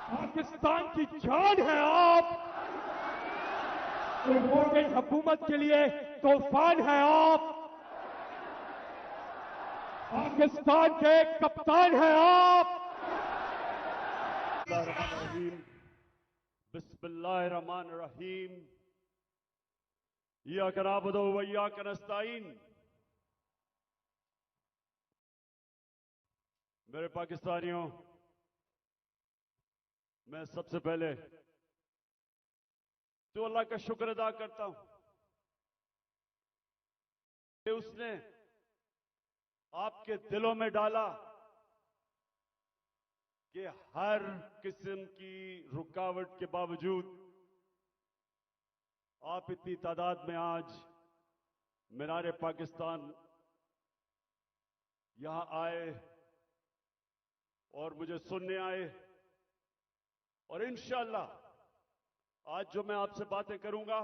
पाकिस्तान की जान है आप, इम्पोर्टेड हुकूमत के लिए तूफान है आप, पाकिस्तान के कप्तान है आप। बिस्मिल्लाहिर्रहमानिर्रहीम। इय्याका नअबुदु व इय्याका नस्तईन। मेरे पाकिस्तानियों, मैं सबसे पहले तो अल्लाह का शुक्र अदा करता हूं कि उसने आपके दिलों में डाला कि हर किस्म की रुकावट के बावजूद आप इतनी तादाद में आज मीनार पाकिस्तान यहां आए और मुझे सुनने आए। और इंशाअल्लाह आज जो मैं आपसे बातें करूंगा,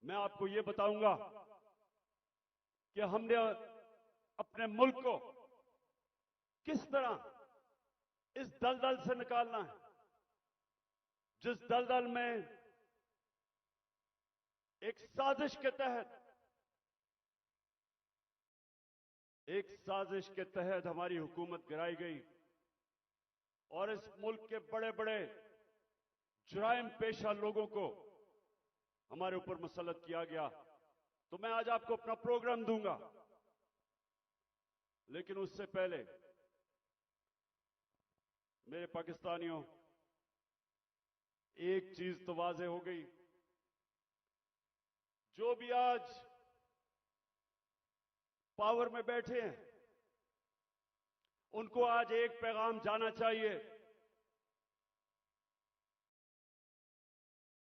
मैं आपको ये बताऊंगा कि हमने अपने मुल्क को किस तरह इस दलदल से निकालना है, जिस दलदल में एक साजिश के तहत हमारी हुकूमत गिराई गई और इस मुल्क के बड़े बड़े जुराइम पेशा लोगों को हमारे ऊपर मुसल्लत किया गया। तो मैं आज आपको अपना प्रोग्राम दूंगा, लेकिन उससे पहले मेरे पाकिस्तानियों, एक चीज तो वाज़ेह हो गई, जो भी आज पावर में बैठे हैं उनको आज एक पैगाम जाना चाहिए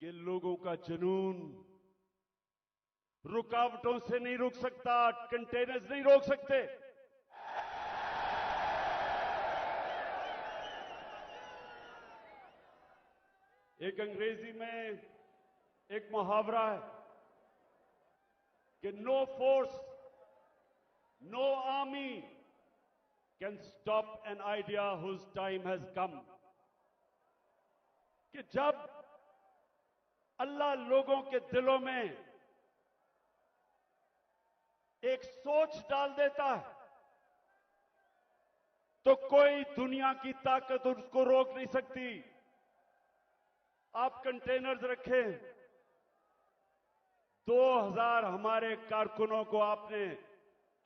कि लोगों का जुनून रुकावटों से नहीं रुक सकता, कंटेनर्स नहीं रोक सकते। एक अंग्रेजी में एक मुहावरा है कि no force, no army can stop an idea whose time has come. कि जब अल्लाह लोगों के दिलों में एक सोच डाल देता है तो कोई दुनिया की ताकत उसको रोक नहीं सकती। आप कंटेनर्स रखें, 2000 हमारे कारकुनों को आपने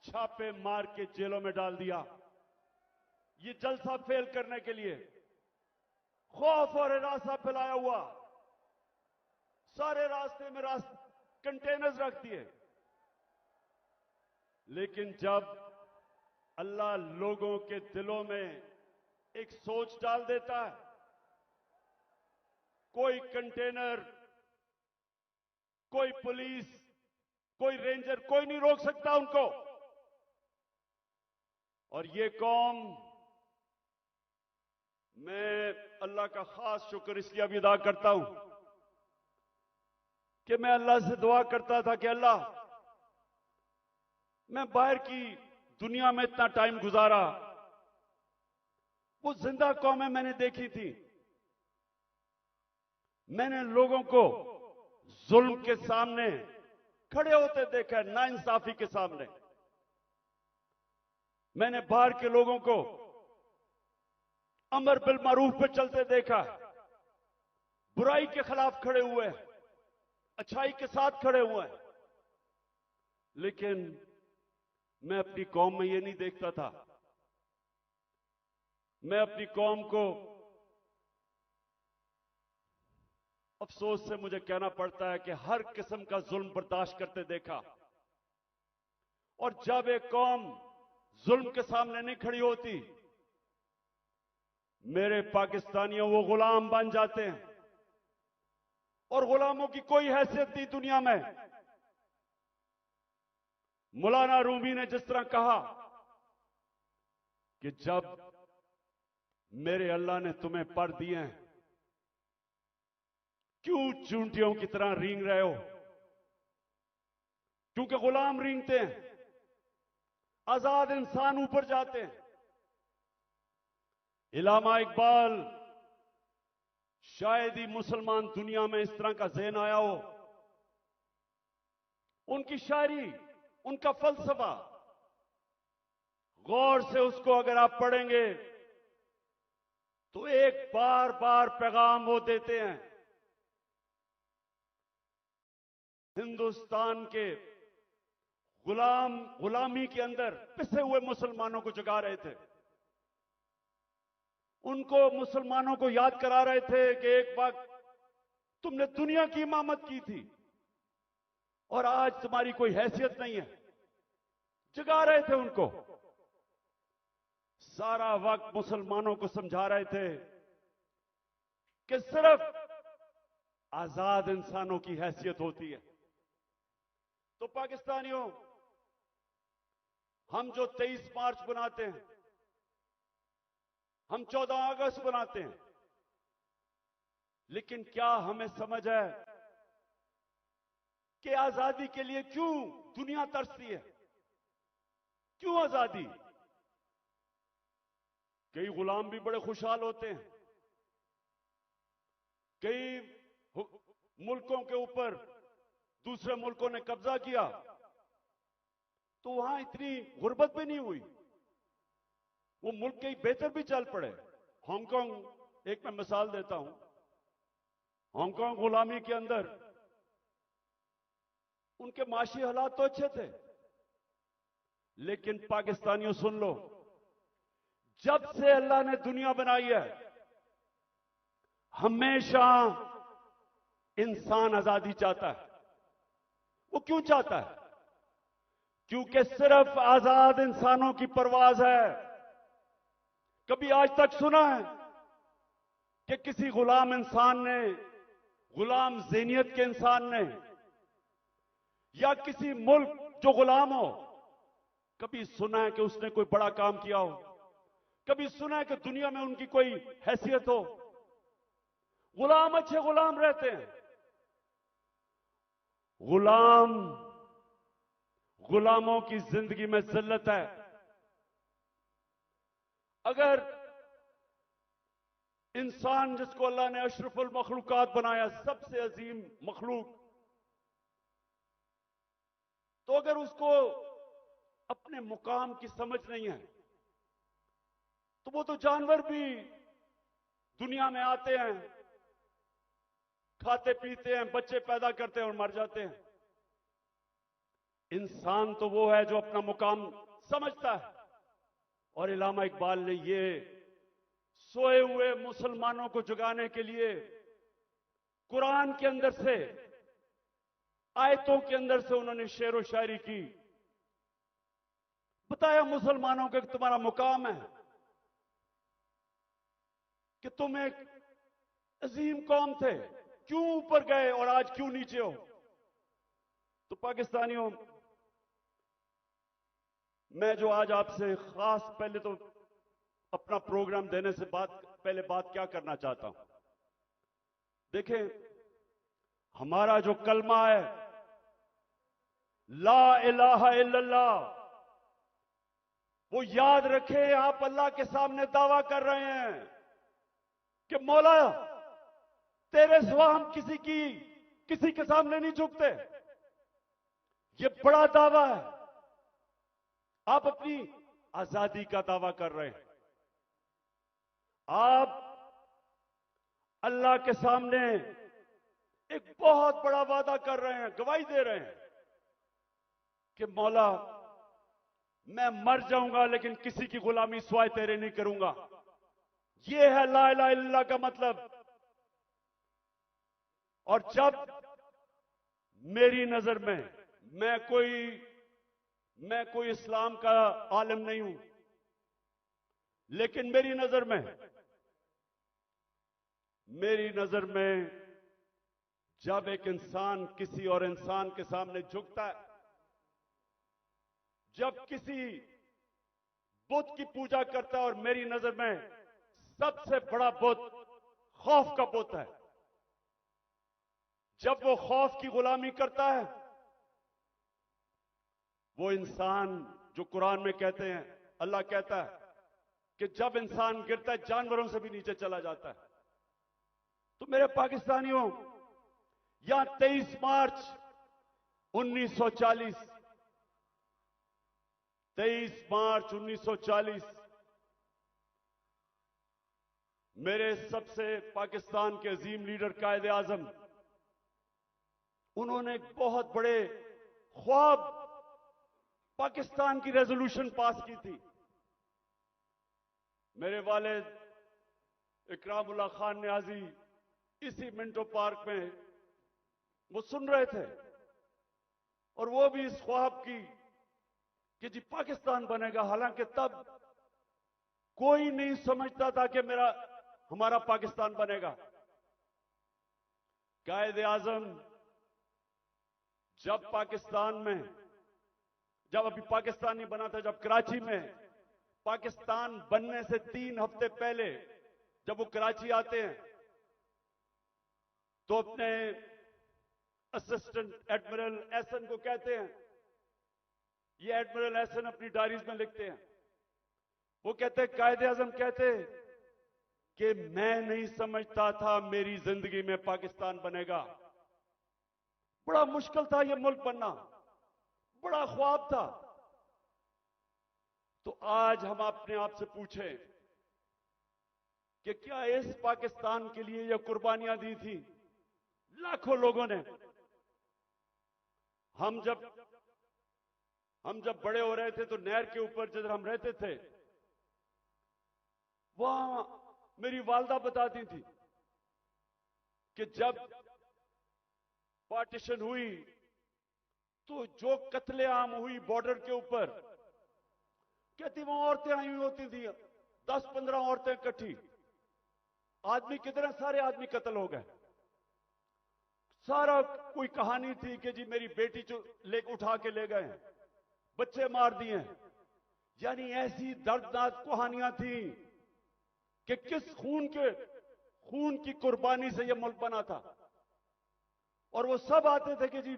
छापे मार के जेलों में डाल दिया, ये जलसा फेल करने के लिए। खौफ और हिरासा फैलाया हुआ, सारे रास्ते में कंटेनर्स रख दिए। लेकिन जब अल्लाह लोगों के दिलों में एक सोच डाल देता है, कोई कंटेनर, कोई पुलिस, कोई रेंजर, कोई नहीं रोक सकता उनको। और ये कौम, मैं अल्लाह का खास शुक्र इसलिए भी अदा करता हूं कि मैं अल्लाह से दुआ करता था कि अल्लाह, मैं बाहर की दुनिया में इतना टाइम गुजारा, वो जिंदा कौमें मैंने देखी थी, मैंने लोगों को जुल्म के सामने खड़े होते देखा, नाइंसाफी के सामने। मैंने बाहर के लोगों को अमर बिल मारूफ पे चलते देखा, बुराई के खिलाफ खड़े हुए हैं, अच्छाई के साथ खड़े हुए हैं। लेकिन मैं अपनी कौम में ये नहीं देखता था। मैं अपनी कौम को, अफसोस से मुझे कहना पड़ता है कि हर किस्म का जुल्म बर्दाश्त करते देखा। और जब एक कौम जुल्म के सामने नहीं खड़ी होती, मेरे पाकिस्तानियों, वो गुलाम बन जाते हैं। और गुलामों की कोई हैसियत नहीं दुनिया में। मौलाना रूमी ने जिस तरह कहा कि जब मेरे अल्लाह ने तुम्हें पर दिए हैं, क्यों चूंटियों की तरह रेंग रहे हो? क्योंकि गुलाम रेंगते हैं, आजाद इंसान ऊपर जाते हैं। इलामा इकबाल, शायद ही मुसलमान दुनिया में इस तरह का ज़हन आया हो। उनकी शायरी, उनका फलसफा, गौर से उसको अगर आप पढ़ेंगे तो एक बार बार पैगाम वो देते हैं। हिंदुस्तान के गुलामी के अंदर पिसे हुए मुसलमानों को जगा रहे थे। उनको, मुसलमानों को याद करा रहे थे कि एक वक्त तुमने दुनिया की इमामत की थी और आज तुम्हारी कोई हैसियत नहीं है। जगा रहे थे उनको। सारा वक्त मुसलमानों को समझा रहे थे कि सिर्फ आजाद इंसानों की हैसियत होती है। तो पाकिस्तानियों, हम जो 23 मार्च बनाते हैं, हम 14 अगस्त बनाते हैं, लेकिन क्या हमें समझ है कि आजादी के लिए क्यों दुनिया तरसती है? क्यों आजादी? कई गुलाम भी बड़े खुशहाल होते हैं। कई मुल्कों के ऊपर दूसरे मुल्कों ने कब्जा किया तो वहां इतनी गुर्बत भी नहीं हुई, वो मुल्क के बेहतर भी चल पड़े। हांगकांग, एक मैं मिसाल देता हूं, हांगकांग गुलामी के अंदर उनके माशी हालात तो अच्छे थे, लेकिन पाकिस्तानियों सुन लो, जब से अल्लाह ने दुनिया बनाई है, हमेशा इंसान आजादी चाहता है। वो क्यों चाहता है? क्योंकि सिर्फ आजाद इंसानों की परवाज है। कभी आज तक सुना है कि किसी गुलाम इंसान ने, गुलाम ज़हनियत के इंसान ने, या किसी मुल्क जो गुलाम हो, कभी सुना है कि उसने कोई बड़ा काम किया हो? कभी सुना है कि दुनिया में उनकी कोई हैसियत हो? गुलाम अच्छे गुलाम रहते हैं। गुलामों की जिंदगी में जिल्लत है। अगर इंसान जिसको अल्लाह ने अशरफुल मखलूकात बनाया, सबसे अजीम मखलूक, तो अगर उसको अपने मुकाम की समझ नहीं है तो वो तो जानवर भी दुनिया में आते हैं, खाते पीते हैं, बच्चे पैदा करते हैं और मर जाते हैं। इंसान तो वो है जो अपना मुकाम समझता है। और इलामा इकबाल ने ये सोए हुए मुसलमानों को जगाने के लिए कुरान के अंदर से, आयतों के अंदर से उन्होंने शेर व शायरी की। बताया मुसलमानों को कि तुम्हारा मुकाम है कि तुम एक अजीम कौम थे, क्यों ऊपर गए और आज क्यों नीचे हो? तो पाकिस्तानियों, मैं जो आज आपसे खास, पहले तो अपना प्रोग्राम देने से पहले बात क्या करना चाहता हूं। देखें, हमारा जो कलमा है ला इलाहा इल्लल्लाह, वो याद रखें। आप अल्लाह के सामने दावा कर रहे हैं कि मौला तेरे सिवा हम किसी के सामने नहीं झुकते। ये बड़ा दावा है। आप अपनी आजादी का दावा कर रहे हैं। आप अल्लाह के सामने एक बहुत बड़ा वादा कर रहे हैं, गवाही दे रहे हैं कि मौला मैं मर जाऊंगा लेकिन किसी की गुलामी सिवाय तेरे नहीं करूंगा। यह है ला इलाहा इल्लल्लाह का मतलब। और जब मेरी नजर में, मैं कोई इस्लाम का आलिम नहीं हूं, लेकिन मेरी नजर में जब एक इंसान किसी और इंसान के सामने झुकता है, जब किसी बुत की पूजा करता है, और मेरी नजर में सबसे बड़ा बुत खौफ का बुत है, जब वो खौफ की गुलामी करता है, वो इंसान जो कुरान में कहते हैं, अल्लाह कहता है कि जब इंसान गिरता है जानवरों से भी नीचे चला जाता है। तो मेरे पाकिस्तानियों, यहां 23 मार्च 1940, 23 मार्च 1940 मेरे सबसे पाकिस्तान के अजीम लीडर कायद आजम, उन्होंने एक बहुत बड़े ख्वाब पाकिस्तान की रेजोल्यूशन पास की थी। मेरे वालिद इकरामुल्लाह खान न्याजी इसी मिंटो पार्क में वो सुन रहे थे, और वो भी इस ख्वाब की कि जी पाकिस्तान बनेगा। हालांकि तब कोई नहीं समझता था कि हमारा पाकिस्तान बनेगा। कायद आजम जब पाकिस्तान में, जब अभी पाकिस्तान नहीं बना था, जब कराची में पाकिस्तान बनने से 3 हफ्ते पहले जब वो कराची आते हैं तो अपने असिस्टेंट एडमिरल एहसन को कहते हैं, ये एडमिरल एहसन अपनी डायरीज में लिखते हैं, वो कहते हैं कायद आजम कहते कि मैं नहीं समझता था मेरी जिंदगी में पाकिस्तान बनेगा। बड़ा मुश्किल था ये मुल्क बनना, बड़ा ख्वाब था। तो आज हम अपने आप से पूछें कि क्या इस पाकिस्तान के लिए ये कुर्बानियां दी थी लाखों लोगों ने? हम जब बड़े हो रहे थे तो नहर के ऊपर जिधर हम रहते थे, वहां मेरी वालदा बताती थी कि जब पार्टीशन हुई तो जो कत्लेआम हुई बॉर्डर के ऊपर, कहती वहां औरतें आई हुई होती थी, 10-15 औरतें इकट्ठी, आदमी कितने सारे आदमी कत्ल हो गए। सारा कोई कहानी थी कि जी मेरी बेटी लेके उठा के ले गए, बच्चे मार दिए। यानी ऐसी दर्दनाक कहानियां थी कि किस खून की कुर्बानी से यह मुल्क बना था। और वो सब आते थे कि जी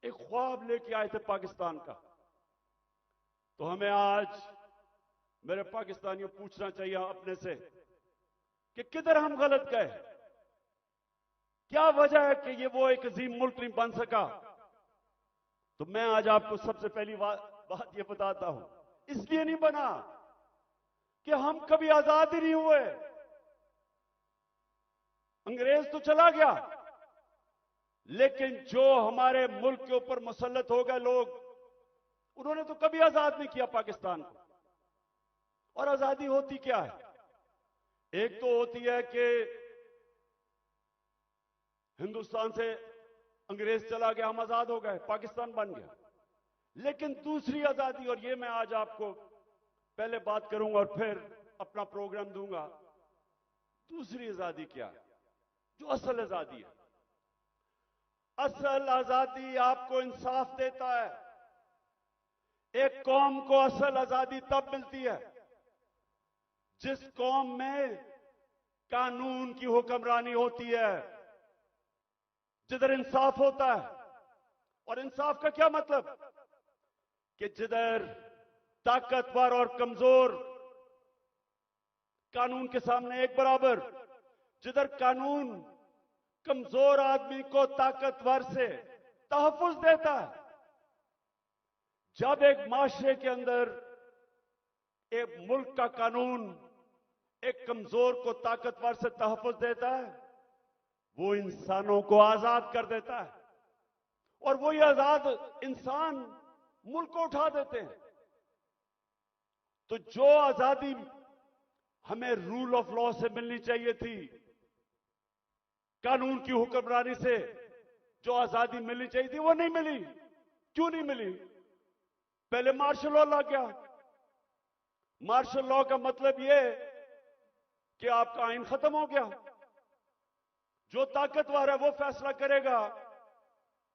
एक ख्वाब लेके आए थे पाकिस्तान का। तो हमें आज मेरे पाकिस्तानियों पूछना चाहिए अपने से कि किधर हम गलत गए, क्या वजह है कि ये वो एक अजीम मुल्क नहीं बन सका। तो मैं आज आपको सबसे पहली बात ये बताता हूं, इसलिए नहीं बना कि हम कभी आजाद ही नहीं हुए। अंग्रेज तो चला गया, लेकिन जो हमारे मुल्क के ऊपर मुसल्लत हो गए लोग, उन्होंने तो कभी आजाद नहीं किया पाकिस्तान को। और आजादी होती क्या है? एक तो होती है कि हिंदुस्तान से अंग्रेज चला गया, हम आजाद हो गए, पाकिस्तान बन गया। लेकिन दूसरी आजादी, और ये मैं आज आपको पहले बात करूंगा और फिर अपना प्रोग्राम दूंगा, दूसरी आजादी क्या है, जो असल आजादी है। असल आजादी आपको इंसाफ देता है। एक कौम को असल आजादी तब मिलती है जिस कौम में कानून की हुक्मरानी होती है, जिधर इंसाफ होता है। और इंसाफ का क्या मतलब? कि जिधर ताकतवर और कमजोर कानून के सामने एक बराबर, जिधर कानून कमजोर आदमी को ताकतवर से तहफ्फुज देता है। जब एक माशरे के अंदर एक मुल्क का कानून एक कमजोर को ताकतवर से तहफ्फुज देता है, वो इंसानों को आजाद कर देता है। और वही आजाद इंसान मुल्क को उठा देते हैं। तो जो आजादी हमें रूल ऑफ लॉ से मिलनी चाहिए थी, कानून की हुक्मरानी से जो आजादी मिलनी चाहिए थी, वो नहीं मिली। क्यों नहीं मिली? पहले मार्शल लॉ लग गया। मार्शल लॉ का मतलब यह कि आपका आइन खत्म हो गया। जो ताकतवर है वो फैसला करेगा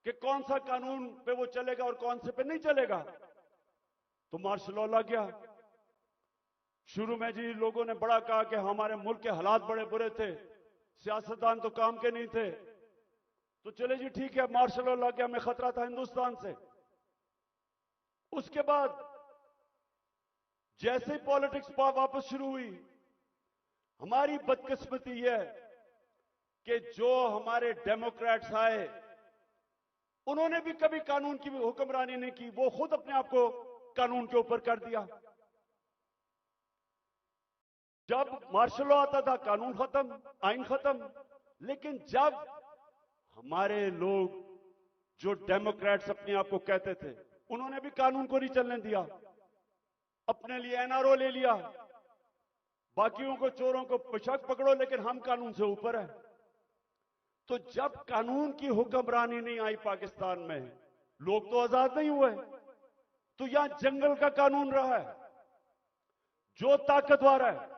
कि कौन सा कानून पे वो चलेगा और कौन से पे नहीं चलेगा। तो मार्शल लॉ लग गया। शुरू में जी लोगों ने बड़ा कहा कि हमारे मुल्क के हालात बड़े बुरे थे, सियासतदान तो काम के नहीं थे। तो चले जी ठीक है, मार्शल लॉ लग गया, हमें खतरा था हिंदुस्तान से। उसके बाद जैसे ही पॉलिटिक्स वापस शुरू हुई, हमारी बदकिस्मती यह है कि जो हमारे डेमोक्रेट्स आए, उन्होंने भी कभी कानून की हुक्मरानी नहीं की, वो खुद अपने आप को कानून के ऊपर कर दिया। जब मार्शल लॉ आता था, कानून खत्म, आइन खत्म। लेकिन जब हमारे लोग जो डेमोक्रेट्स अपने आप को कहते थे, उन्होंने भी कानून को नहीं चलने दिया, अपने लिए एनआरओ ले लिया, बाकियों को, चोरों को बेशक पकड़ो लेकिन हम कानून से ऊपर है। तो जब कानून की हुक्मरानी नहीं आई पाकिस्तान में, लोग तो आजाद नहीं हुए। तो यहां जंगल का कानून रहा है। जो ताकतवर है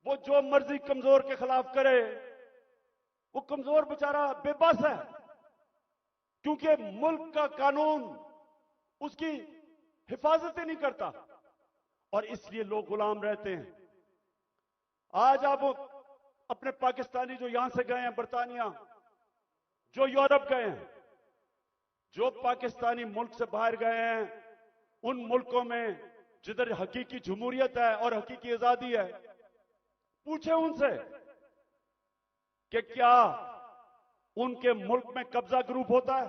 वो जो मर्जी कमजोर के खिलाफ करे, वो कमजोर बेचारा बेबस है, क्योंकि मुल्क का कानून उसकी हिफाजत ही नहीं करता, और इसलिए लोग गुलाम रहते हैं। आज आप अपने पाकिस्तानी जो यहां से गए हैं बरतानिया, जो यूरोप गए हैं, जो पाकिस्तानी मुल्क से बाहर गए हैं, उन मुल्कों में जिधर हकीकी जमहूरियत है और हकीकी आजादी है, पूछे उनसे कि क्या उनके मुल्क में कब्जा ग्रुप होता है?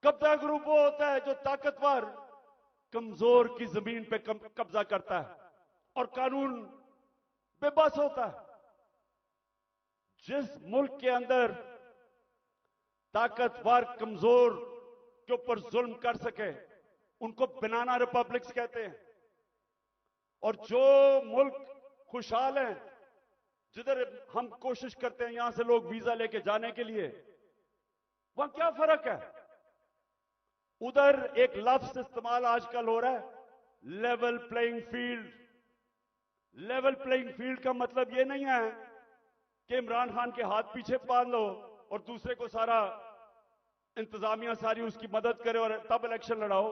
कब्जा ग्रुप वो होता है जो ताकतवर कमजोर की जमीन पे कब्जा करता है और कानून बेबस होता है। जिस मुल्क के अंदर ताकतवर कमजोर के ऊपर जुल्म कर सके, उनको बनाना रिपब्लिक्स कहते हैं। और जो मुल्क खुशहाल हैं, जिधर हम कोशिश करते हैं यहां से लोग वीजा लेके जाने के लिए, वहां क्या फर्क है? उधर एक लफ्ज इस्तेमाल आजकल हो रहा है, level playing field. Level playing field का मतलब यह नहीं है कि इमरान खान के हाथ पीछे बांध लो और दूसरे को सारा इंतजामिया सारी उसकी मदद करे और तब इलेक्शन लड़ाओ।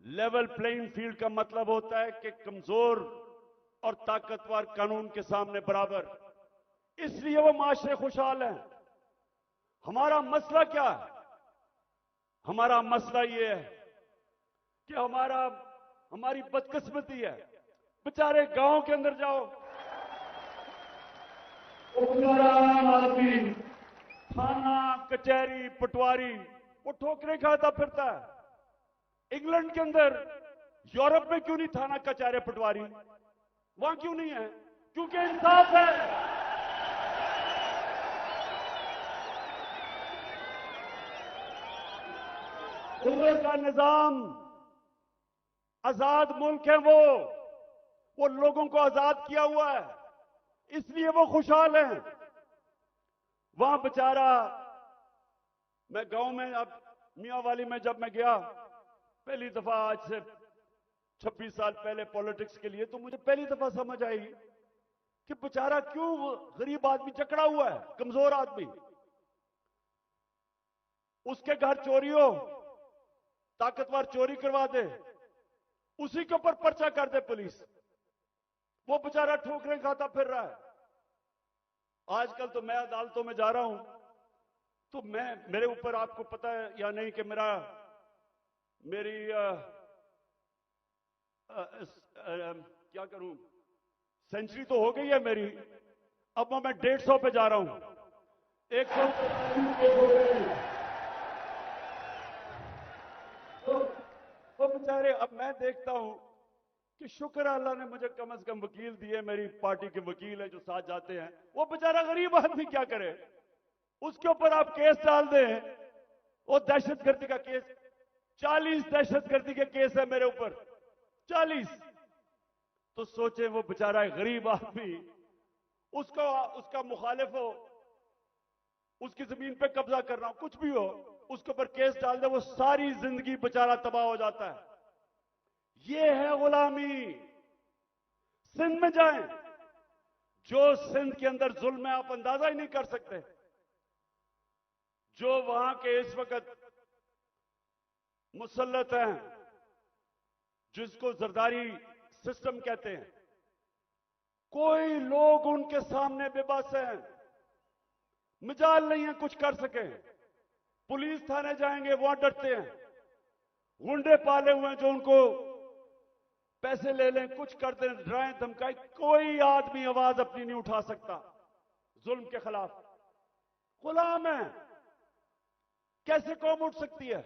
लेवल प्लेइंग फील्ड का मतलब होता है कि कमजोर और ताकतवर कानून के सामने बराबर। इसलिए वो माशरे खुशहाल हैं। हमारा मसला क्या है? हमारा मसला ये है कि हमारी बदकिस्मती है। बेचारे गांव के अंदर जाओ, आदमी थाना, कचहरी, पटवारी, वो ठोकरें खाता फिरता है। इंग्लैंड के अंदर, यूरोप में क्यों नहीं थाना, कचहरी, पटवारी? वहां क्यों नहीं है? क्योंकि इंसाफ है। उधर का निजाम, आजाद मुल्क है वो लोगों को आजाद किया हुआ है, इसलिए वो खुशहाल हैं। वहां बेचारा, मैं गांव में, अब मियांवाली में जब मैं गया पहली दफा, आज से 26 साल पहले पॉलिटिक्स के लिए, तो मुझे पहली दफा समझ आई कि बेचारा क्यों गरीब आदमी जकड़ा हुआ है, कमजोर आदमी। उसके घर चोरी हो, ताकतवर चोरी करवा दे, उसी के ऊपर पर्चा कर दे पुलिस, वो बेचारा ठोकरें खाता फिर रहा है। आजकल तो मैं अदालतों में जा रहा हूं, तो मेरे ऊपर, आपको पता है या नहीं कि मेरी क्या करूं, सेंचुरी तो हो गई है मेरी, अब मैं 150 पे जा रहा हूं। 100 तो बेचारे, अब मैं देखता हूं कि शुक्र अल्लाह ने मुझे कम से कम वकील दिए, मेरी पार्टी के वकील हैं जो साथ जाते हैं। वो बेचारा गरीब आदमी क्या करे? उसके ऊपर आप केस डाल दें, वो दहशतगर्दी का केस, 40 दहशतगर्दी के केस है मेरे ऊपर, 40। तो सोचे वो बेचारा गरीब आदमी, उसका मुखालिफ हो, उसकी जमीन पे कब्जा करना हो, कुछ भी हो, उसके ऊपर केस डाल दे, वो सारी जिंदगी बेचारा तबाह हो जाता है। ये है गुलामी। सिंध में जाएं, जो सिंध के अंदर जुल्म है आप अंदाजा ही नहीं कर सकते। जो वहां के इस वक्त मुसल्लत हैं, जिसको जरदारी सिस्टम कहते हैं, कोई लोग उनके सामने बेबस हैं, मिजाल नहीं है कुछ कर सके। पुलिस थाने जाएंगे, वहां डरते हैं। गुंडे पाले हुए हैं जो उनको पैसे ले लें, कुछ कर दें, डराएं धमकाएं, कोई आदमी आवाज अपनी नहीं उठा सकता जुल्म के खिलाफ। गुलाम है, कैसे कौम उठ सकती है?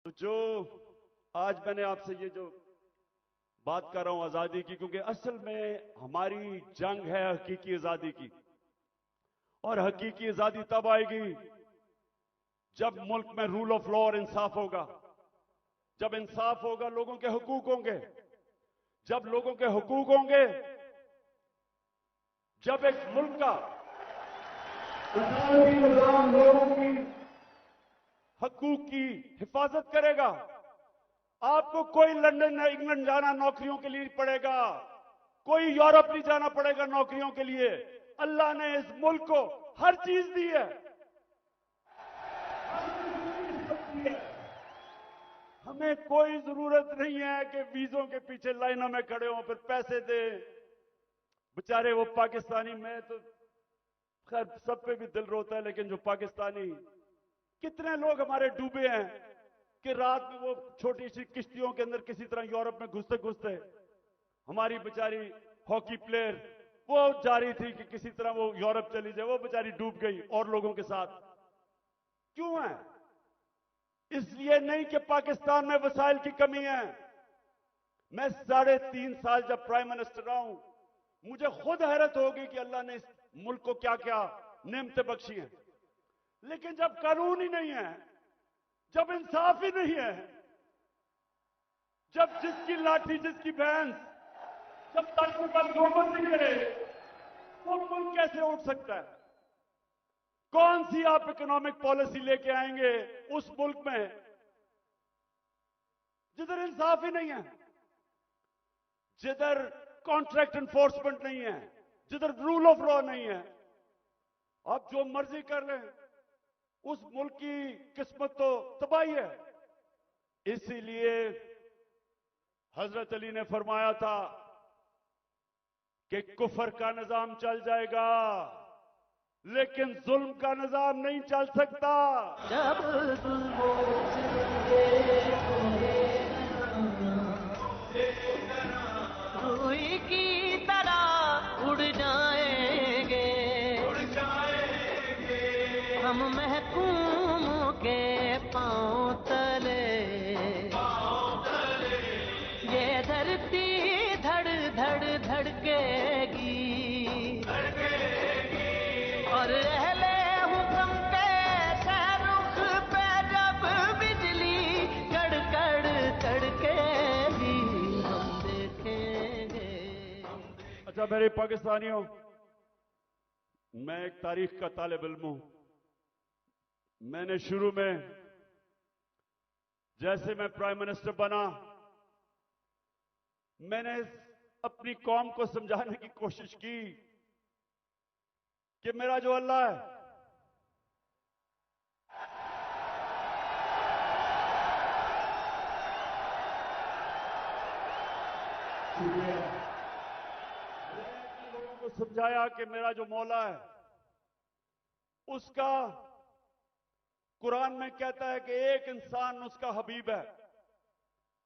तो जो आज मैंने आपसे ये जो बात कर रहा हूं आजादी की, क्योंकि असल में हमारी जंग है हकीकी आजादी की, और हकीकी आजादी तब आएगी जब मुल्क में रूल ऑफ लॉ और इंसाफ होगा। जब इंसाफ होगा, लोगों के हुकूक होंगे। जब लोगों के हुकूक होंगे, जब एक मुल्क का आजादी निजाम लोगों की हकूक की हिफाजत करेगा, आपको कोई लंदन या इंग्लैंड जाना नौकरियों के लिए पड़ेगा, कोई यूरोप नहीं जाना पड़ेगा नौकरियों के लिए। अल्लाह ने इस मुल्क को हर चीज दी है। हमें कोई जरूरत नहीं है कि वीजों के पीछे लाइनों में खड़े हों, फिर पैसे दें। बेचारे वो पाकिस्तानी, मैं तो खैर सब पे भी दिल रोता है, लेकिन जो पाकिस्तानी, कितने लोग हमारे डूबे हैं कि रात में वो छोटी सी किश्तियों के अंदर किसी तरह यूरोप में घुसते घुसते हमारी बेचारी हॉकी प्लेयर वो जा रही थी कि किसी तरह वो यूरोप चली जाए, वो बेचारी डूब गई और लोगों के साथ। क्यों है? इसलिए नहीं कि पाकिस्तान में वसाइल की कमी है। मैं 3.5 साल जब प्राइम मिनिस्टर रहा हूं, मुझे खुद हैरत होगी कि अल्लाह ने इस मुल्क को क्या क्या नेमतें बख्शी हैं। लेकिन जब कानून ही नहीं है, जब इंसाफ ही नहीं है, जब जिसकी लाठी जिसकी भैंस, जब तक पर गोबर नहीं करे, तो मुल्क कैसे उठ सकता है? कौन सी आप इकोनॉमिक पॉलिसी लेके आएंगे उस मुल्क में जिधर इंसाफ ही नहीं है, जिधर कॉन्ट्रैक्ट एनफोर्समेंट नहीं है, जिधर रूल ऑफ लॉ नहीं है? आप जो मर्जी कर लें, उस मुल्क की किस्मत तो तबाही है। इसीलिए हजरत अली ने फरमाया था कि कुफर का निजाम चल जाएगा, लेकिन जुल्म का निजाम नहीं चल सकता। जब रुई की तरह उड़ जाएंगे हम महकूम के पांव तले, ये धरती धड़ धड़ धड़केगी और अहले हुक्म के शाहरुख पे जब बिजली कड़कड़ कड़केगी हम देखेंगे। अच्छा मेरे पाकिस्तानियों, मैं एक तारीख का तालिब इल्म हूं। मैंने शुरू में जैसे मैं प्राइम मिनिस्टर बना, मैंने अपनी कौम को समझाने की कोशिश की कि मेरा जो अल्लाह है, लोगों को समझाया कि मेरा जो मौला है, उसका कुरान में कहता है कि एक इंसान उसका हबीब है,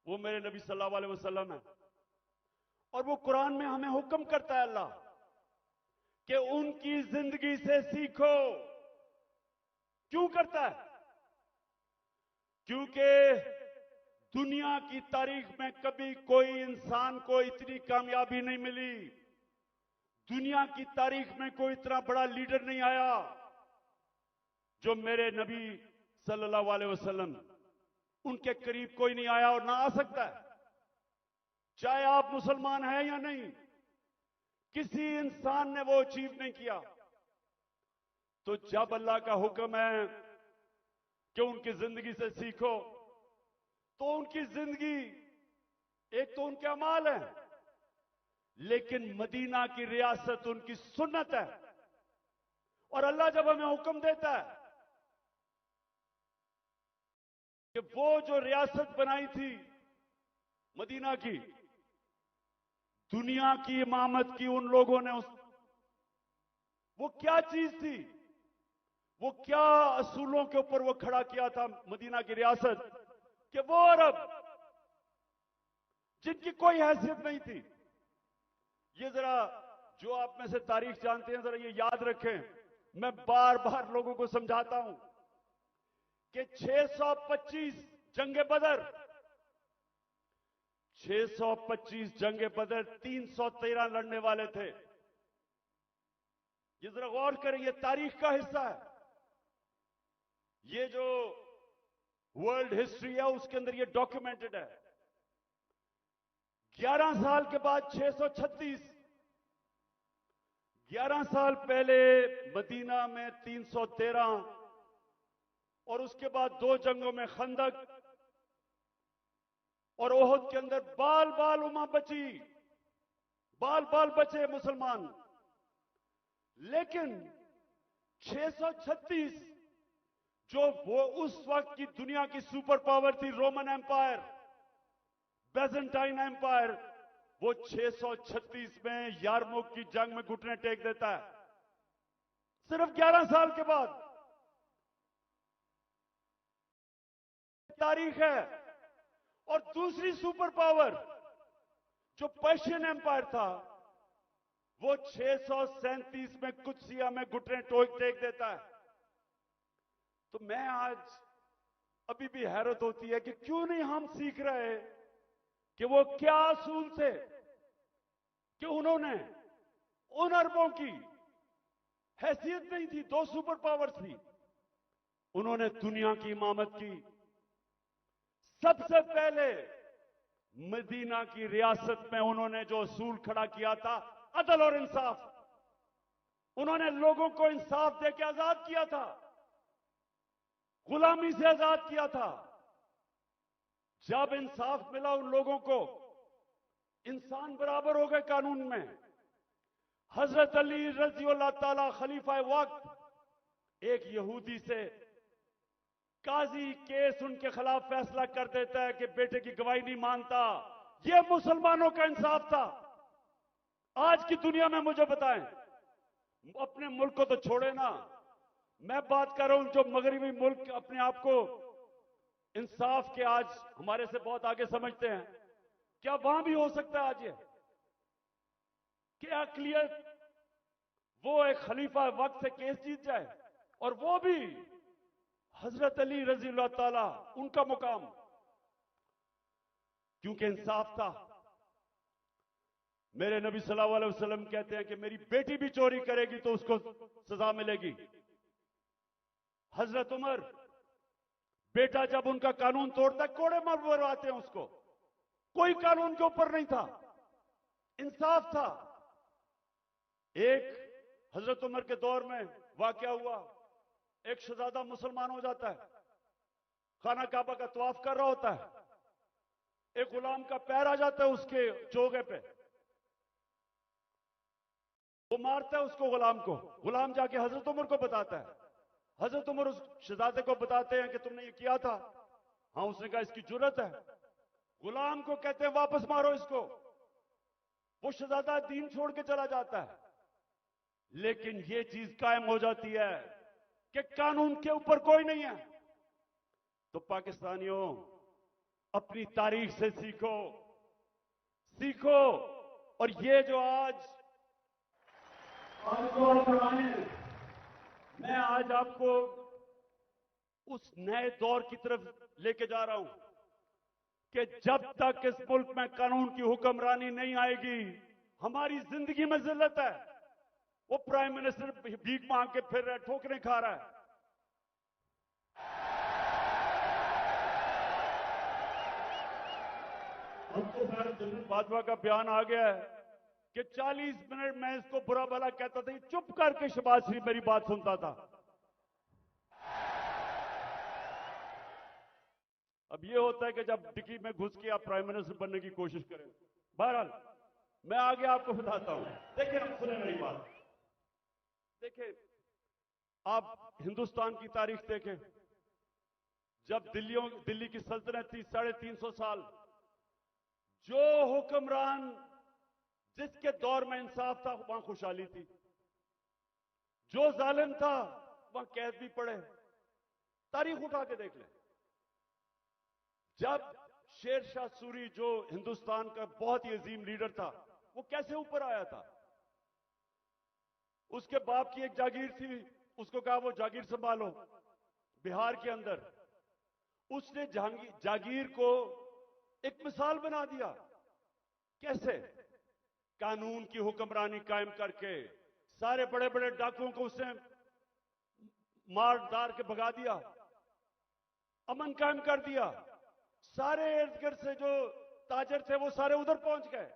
वो मेरे नबी सल्लल्लाहु अलैहि वसल्लम है। और वो कुरान में हमें हुक्म करता है अल्लाह कि उनकी जिंदगी से सीखो। क्यों करता है? क्योंकि दुनिया की तारीख में कभी कोई इंसान को इतनी कामयाबी नहीं मिली, दुनिया की तारीख में कोई इतना बड़ा लीडर नहीं आया जो मेरे नबी सल्लल्लाहु अलैहि वसल्लम, उनके करीब कोई नहीं आया और ना आ सकता है, चाहे आप मुसलमान हैं या नहीं। किसी इंसान ने वो अचीव नहीं किया। तो जब अल्लाह का हुक्म है कि उनकी जिंदगी से सीखो, तो उनकी जिंदगी एक तो उनके अमाल है, लेकिन मदीना की रियासत उनकी सुन्नत है। और अल्लाह जब हमें हुक्म देता है कि वो जो रियासत बनाई थी मदीना की, दुनिया की इमामत की उन लोगों ने वो क्या चीज थी, वो क्या असूलों के ऊपर वो खड़ा किया था मदीना की रियासत, कि वो अरब जिनकी कोई हैसियत नहीं थी। ये जरा जो आप में से तारीख जानते हैं, जरा ये याद रखें। मैं बार बार लोगों को समझाता हूं कि 625 जंगे बदर, 625 जंगे बदर 313 लड़ने वाले थे। ये जरा गौर करें, ये तारीख का हिस्सा है। ये जो वर्ल्ड हिस्ट्री है उसके अंदर ये डॉक्यूमेंटेड है। 11 साल के बाद 636, 11 साल पहले मदीना में 313 और उसके बाद 2 जंगों में खंदक और ओहद के अंदर बाल बाल उमा बची, बाल बाल बचे मुसलमान। लेकिन 636 जो वो उस वक्त की दुनिया की सुपर पावर थी, रोमन एम्पायर, बेजेंटाइन एम्पायर, वो 636 में यारमुक की जंग में घुटने टेक देता है, सिर्फ 11 साल के बाद। तारीख है। और दूसरी सुपर पावर जो पर्शियन एम्पायर था, वो 637 में कुदसिया में घुटने टेक देता है। तो मैं आज अभी भी हैरत होती है कि क्यों नहीं हम सीख रहे कि वो क्या असूल थे कि उन्होंने उन अरबों की हैसियत नहीं थी, 2 सुपर पावर्स थी, उन्होंने दुनिया की इमामत की। सबसे पहले मदीना की रियासत में उन्होंने जो असूल खड़ा किया था, अदल और इंसाफ, उन्होंने लोगों को इंसाफ देकर आजाद किया था, गुलामी से आजाद किया था। जब इंसाफ मिला उन लोगों को, इंसान बराबर हो गए कानून में। हजरत अली रजी अल्लाह ताला खलीफा वक्त एक यहूदी से काजी केस उनके खिलाफ फैसला कर देता है कि बेटे की गवाही नहीं मानता। यह मुसलमानों का इंसाफ था। आज की दुनिया में मुझे बताएं, अपने मुल्क को तो छोड़े ना, मैं बात कर रहा हूं जो मगरबी मुल्क अपने आप को इंसाफ के आज हमारे से बहुत आगे समझते हैं, क्या वहां भी हो सकता है आज ये? क्या अकलियत वो एक खलीफा वक्त से केस जीत जाए, और वो भी हजरत अली रजी अल्लाह ताला, उनका मुकाम, क्योंकि इंसाफ था। मेरे नबी सल्लल्लाहु अलैहि वसल्लम कहते हैं कि मेरी बेटी भी चोरी करेगी तो उसको सजा मिलेगी। हजरत उमर, बेटा जब उनका कानून तोड़ता है, कोड़े मरवाते हैं उसको। कोई कानून के ऊपर नहीं था, इंसाफ था। एक हजरत उमर के दौर में वाकया हुआ, एक शहजादा मुसलमान हो जाता है, खाना काबा का तवाफ कर रहा होता है, एक गुलाम का पैर आ जाता है उसके चोगे पे, वो मारता है उसको, गुलाम को। गुलाम जाके हजरत उमर को बताता है, हजरत उमर उस शहजादे को बताते हैं कि तुमने ये किया था। हाँ, उसने कहा इसकी जुर्रत है। गुलाम को कहते हैं वापस मारो इसको। वो शहजादा दीन छोड़ के चला जाता है। लेकिन ये चीज कायम हो जाती है कि कानून के ऊपर कोई नहीं है। तो पाकिस्तानियों, अपनी तारीख से सीखो, सीखो। और ये जो आज मैं आज आपको उस नए दौर की तरफ लेके जा रहा हूं कि जब तक इस मुल्क में कानून की हुक्मरानी नहीं आएगी, हमारी जिंदगी में जिल्लत है। वो प्राइम मिनिस्टर भीख मांग के फिर रहा है, ठोकरें खा रहा है। अब तो खैर जनरल बाजवा का बयान आ गया है कि 40 मिनट में इसको बुरा भला कहता था, चुप करके शहबाज शरीफ मेरी बात सुनता था। अब ये होता है कि जब डिग्री में घुस के आप प्राइम मिनिस्टर बनने की कोशिश करें। बहरहाल मैं आगे आपको बताता हूं। देखिए, सुने मेरी बात। देखिए, आप हिंदुस्तान की तारीख देखें। जब दिल्ली की सल्तनत थी 350 साल, जो हुक्मरान जिसके दौर में इंसाफ था वहां खुशहाली थी, जो जालिम था वहां कैद भी पड़े। तारीख उठा के देख लें। जब शेर शाह सूरी जो हिंदुस्तान का बहुत ही अजीम लीडर था, वो कैसे ऊपर आया था? उसके बाप की एक जागीर थी, उसको कहा वो जागीर संभालो बिहार के अंदर। उसने जागीर को एक मिसाल बना दिया। कैसे? कानून की हुक्मरानी कायम करके सारे बड़े बड़े डाकुओं को उसने मार दार के भगा दिया, अमन कायम कर दिया। सारे इर्द गिर्द से जो ताजर थे वो सारे उधर पहुंच गए,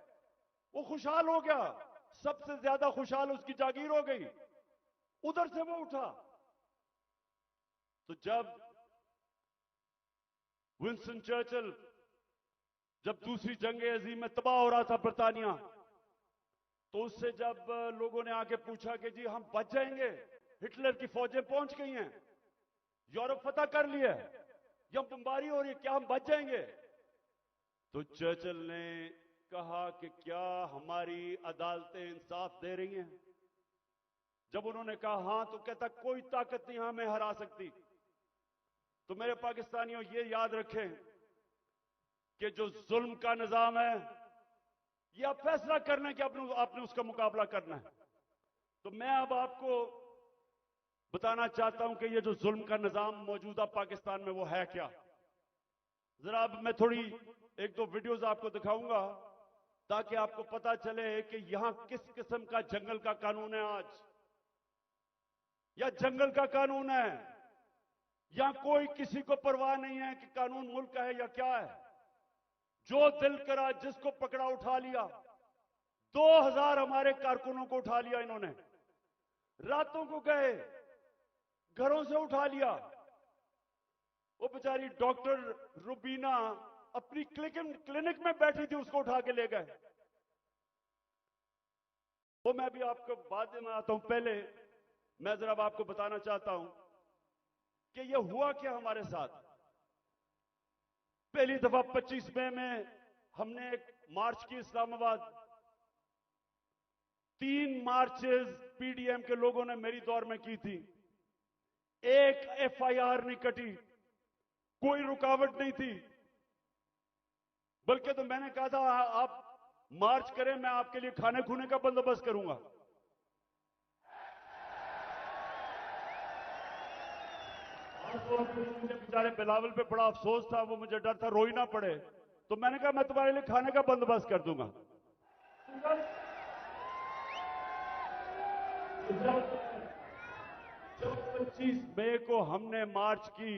वो खुशहाल हो गया। सबसे ज्यादा खुशहाल उसकी जागीर हो गई, उधर से वो उठा। तो जब विंस्टन चर्चिल, जब दूसरी जंग अजीम में तबाह हो रहा था बरतानिया, तो उससे जब लोगों ने आके पूछा कि जी हम बच जाएंगे, हिटलर की फौजें पहुंच गई हैं, यूरोप फतह कर लिया, या बमबारी हो रही है, क्या हम बच जाएंगे? तो चर्चिल ने कहा कि क्या हमारी अदालतें इंसाफ दे रही हैं? जब उन्होंने कहा हां, तो कहता कोई ताकत नहीं हमें हरा सकती। तो मेरे पाकिस्तानियों, ये याद रखें कि जो जुल्म का निजाम है, ये आप फैसला करना है कि आपने उसका मुकाबला करना है। तो मैं अब आपको बताना चाहता हूं कि ये जो जुल्म का निजाम मौजूदा पाकिस्तान में वो है क्या। जरा अब मैं थोड़ी एक दो वीडियोस आपको दिखाऊंगा ताकि आपको पता चले कि यहां किस किस्म का जंगल का कानून है आज, या जंगल का कानून है, या कोई किसी को परवाह नहीं है कि कानून मुल्क का है या क्या है। जो दिल करा जिसको पकड़ा उठा लिया। 2000 हमारे कारकुनों को उठा लिया इन्होंने, रातों को गए, घरों से उठा लिया। वो बेचारी डॉक्टर रुबीना अपनी क्लिनिक में बैठी थी, उसको उठा के ले गए। वो मैं भी आपको बाद में आता हूं, पहले मैं जरा आपको बताना चाहता हूं कि ये हुआ क्या हमारे साथ। पहली दफा 25 मई में हमने एक मार्च की इस्लामाबाद। 3 मार्चेस पीडीएम के लोगों ने मेरी दौर में की थी। एक एफआईआर नहीं कटी, कोई रुकावट नहीं थी। बल्कि तो मैंने कहा था आप मार्च करें, मैं आपके लिए खाने खूने का बंदोबस्त करूंगा। मुझे बेचारे बिलावल पे बड़ा अफसोस था, वो मुझे डर था रोई ना पड़े, तो मैंने कहा मैं तुम्हारे लिए खाने का बंदोबस्त कर दूंगा। जब 25 मई को हमने मार्च की,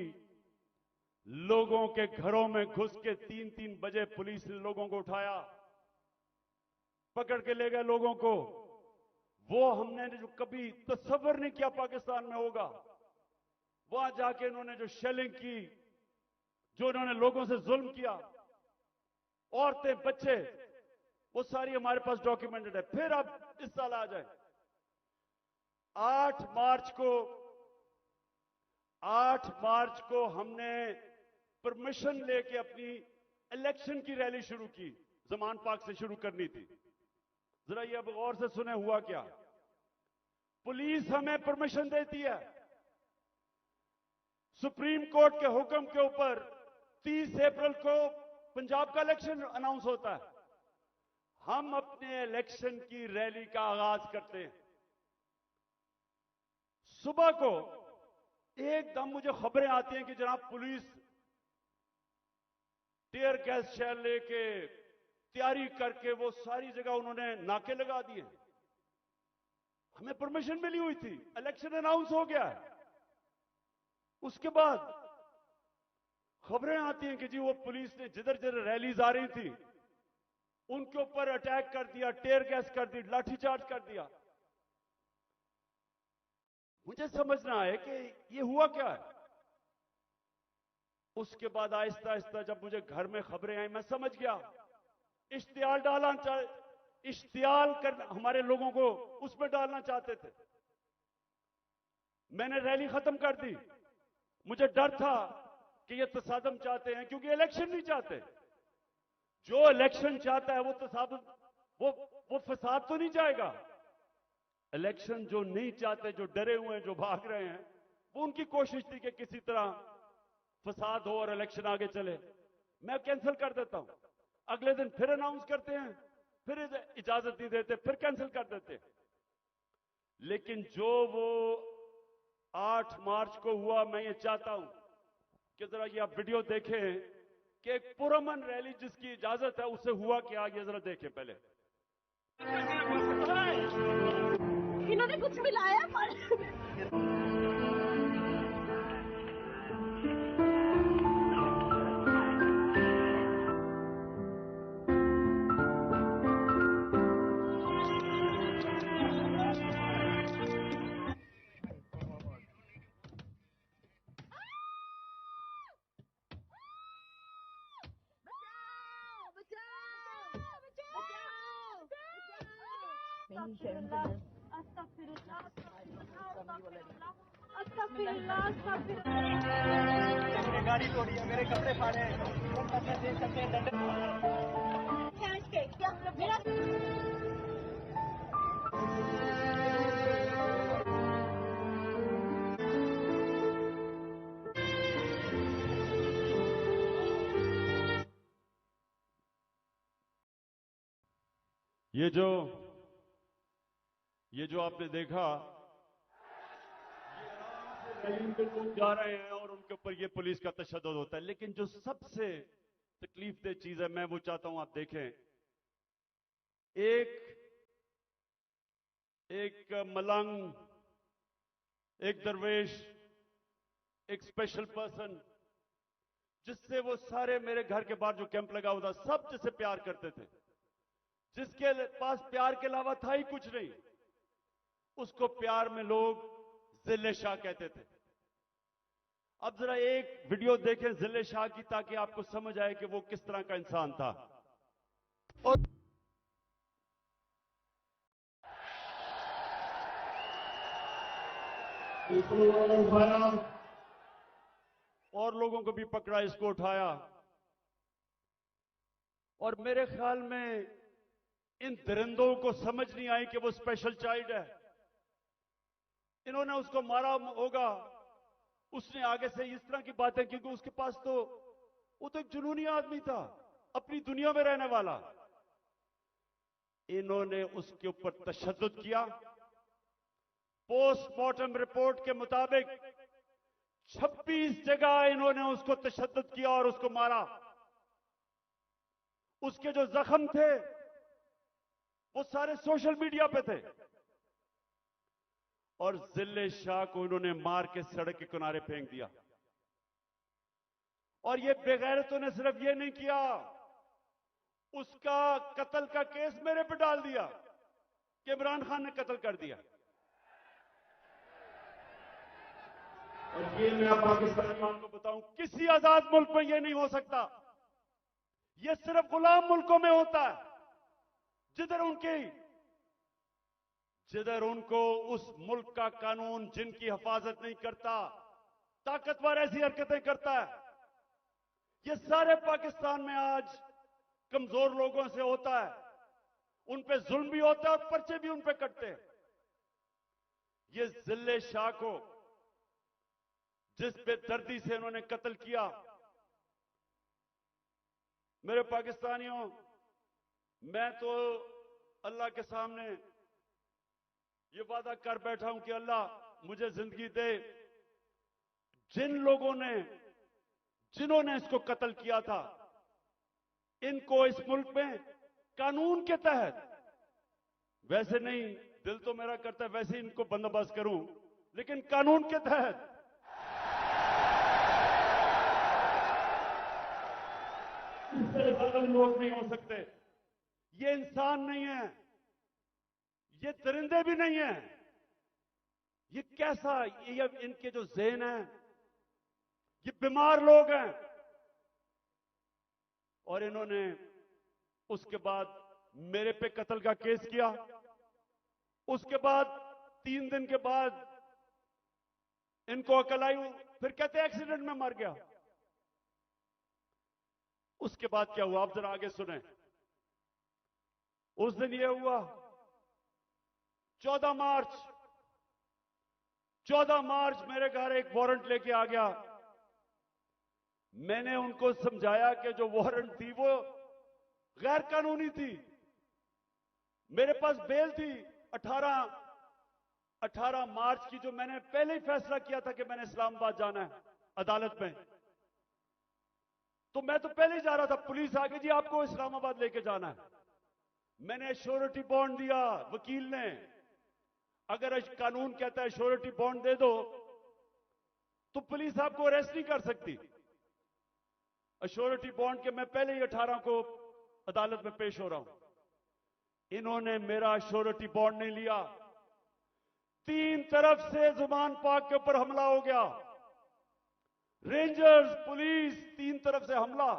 लोगों के घरों में घुस के 3-3 बजे पुलिस ने लोगों को उठाया, पकड़ के ले गए लोगों को। वो हमने जो कभी तस्वर नहीं किया पाकिस्तान में होगा। वहां जाके इन्होंने जो शेलिंग की, जो इन्होंने लोगों से जुल्म किया, औरतें बच्चे, वो सारी हमारे पास डॉक्यूमेंटेड है। फिर अब इस साल आ जाए 8 मार्च को हमने परमिशन लेके अपनी इलेक्शन की रैली शुरू की, जमान पार्क से शुरू करनी थी। जरा ये अब गौर से सुने हुआ क्या। पुलिस हमें परमिशन देती है, सुप्रीम कोर्ट के हुक्म के ऊपर 30 अप्रैल को पंजाब का इलेक्शन अनाउंस होता है। हम अपने इलेक्शन की रैली का आगाज करते हैं। सुबह को एकदम मुझे खबरें आती हैं कि जनाब पुलिस टीयर गैस शेल लेके तैयारी करके वो सारी जगह उन्होंने नाके लगा दिए। हमें परमिशन मिली हुई थी, इलेक्शन अनाउंस हो गया है। उसके बाद खबरें आती हैं कि जी वो पुलिस ने जिधर जिधर रैलीज आ रही थी उनके ऊपर अटैक कर दिया, टीयर गैस कर दी, लाठीचार्ज कर दिया। मुझे समझना है कि ये हुआ क्या है। उसके बाद आहिस्ता आहिस्ता जब मुझे घर में खबरें आई, मैं समझ गया। इश्तिहार कर हमारे लोगों को उसमें डालना चाहते थे। मैंने रैली खत्म कर दी। मुझे डर था कि ये तसादम चाहते हैं, क्योंकि इलेक्शन नहीं चाहते। जो इलेक्शन चाहता है वो तसादम, वो फसाद तो नहीं चाहेगा। इलेक्शन जो नहीं चाहते, जो डरे हुए हैं, जो भाग रहे हैं, वो उनकी कोशिश थी कि किसी तरह फसाद हो और इलेक्शन आगे चले। मैं कैंसिल कर देता हूं। अगले दिन फिर अनाउंस करते हैं, फिर इजाजत नहीं देते, फिर कैंसिल कर देते हैं। लेकिन जो वो 8 मार्च को हुआ, मैं ये चाहता हूं कि जरा ये आप वीडियो देखें कि एक पुरअमन रैली जिसकी इजाजत है उसे हुआ क्या, ये जरा देखें पहले। इन्होंने कुछ मिलाया पर मेरे गाड़ी तोड़ी है, मेरे कपड़े फाड़े हैं, दे सकते हैं दंड। ये जो आपने देखा, रैली में लोग जा रहे हैं और उनके ऊपर ये पुलिस का तशद्दुद होता है। लेकिन जो सबसे तकलीफदेह चीज है, मैं वो चाहता हूं आप देखें। एक मलंग, एक दरवेश, एक स्पेशल पर्सन, जिससे वो सारे मेरे घर के बाहर जो कैंप लगा हुआ था, सब जिससे प्यार करते थे, जिसके पास प्यार के अलावा था ही कुछ नहीं, उसको प्यार में लोग जिले शाह कहते थे। अब जरा एक वीडियो देखें जिले शाह की, ताकि आपको समझ आए कि वो किस तरह का इंसान था। और लोगों को भी पकड़ा, इसको उठाया। और मेरे ख्याल में इन दरिंदों को समझ नहीं आई कि वो स्पेशल चाइल्ड है। इन्होंने उसको मारा होगा, उसने आगे से इस तरह की बातें, क्योंकि उसके पास तो वो तो एक जुनूनी आदमी था, अपनी दुनिया में रहने वाला। इन्होंने उसके ऊपर तशद्दुद किया। पोस्टमार्टम रिपोर्ट के मुताबिक 26 जगह इन्होंने उसको तशद्दुद किया और उसको मारा। उसके जो जख्म थे वो सारे सोशल मीडिया पे थे। और जिले शाह को इन्होंने मार के सड़क के किनारे फेंक दिया। और ये बेगैरतों ने सिर्फ ये नहीं किया, उसका कत्ल का केस मेरे पे डाल दिया कि इमरान खान ने कत्ल कर दिया। और ये मैं पाकिस्तानियों को बताऊं, किसी आजाद मुल्क में ये नहीं हो सकता। ये सिर्फ गुलाम मुल्कों में होता है, जिधर उनको उस मुल्क का कानून जिनकी हिफाजत नहीं करता, ताकतवर ऐसी हरकतें करता है। ये सारे पाकिस्तान में आज कमजोर लोगों से होता है, उन पे जुल्म भी होता है और पर्चे भी उन पे कटते हैं। ये जिले शाह को जिस बेदर्दी से इन्होंने कत्ल किया, मेरे पाकिस्तानियों, मैं तो अल्लाह के सामने ये वादा कर बैठा हूं कि अल्लाह मुझे जिंदगी दे, जिन्होंने इसको कत्ल किया था, इनको इस मुल्क में कानून के तहत, वैसे नहीं, दिल तो मेरा करता है वैसे इनको बंदोबस्त करूं, लेकिन कानून के तहत लोग नहीं हो सकते। ये इंसान नहीं है, ये दरिंदे भी नहीं है। ये कैसा, ये इनके जो ज़हन है, ये बीमार लोग हैं। और इन्होंने उसके बाद मेरे पे कत्ल का केस किया। उसके बाद 3 दिन के बाद इनको अकल आई, फिर कहते एक्सीडेंट में मर गया। उसके बाद क्या हुआ, आप जरा आगे सुने। उस दिन यह हुआ 14 मार्च मेरे घर एक वारंट लेके आ गया। मैंने उनको समझाया कि जो वारंट थी वो गैर कानूनी थी। मेरे पास बेल थी 18 मार्च की, जो मैंने पहले ही फैसला किया था कि मैंने इस्लामाबाद जाना है अदालत में। तो मैं तो पहले ही जा रहा था, पुलिस आ गई जी आपको इस्लामाबाद लेके जाना है। मैंने श्योरिटी बॉन्ड दिया वकील ने। अगर कानून कहता है श्योरिटी बॉन्ड दे दो तो पुलिस आपको अरेस्ट नहीं कर सकती। श्योरिटी बॉन्ड के मैं पहले ही 18 को अदालत में पेश हो रहा हूं। इन्होंने मेरा श्योरिटी बॉन्ड नहीं लिया। 3 तरफ से जुबान पाक के ऊपर हमला हो गया। रेंजर्स, पुलिस, 3 तरफ से हमला।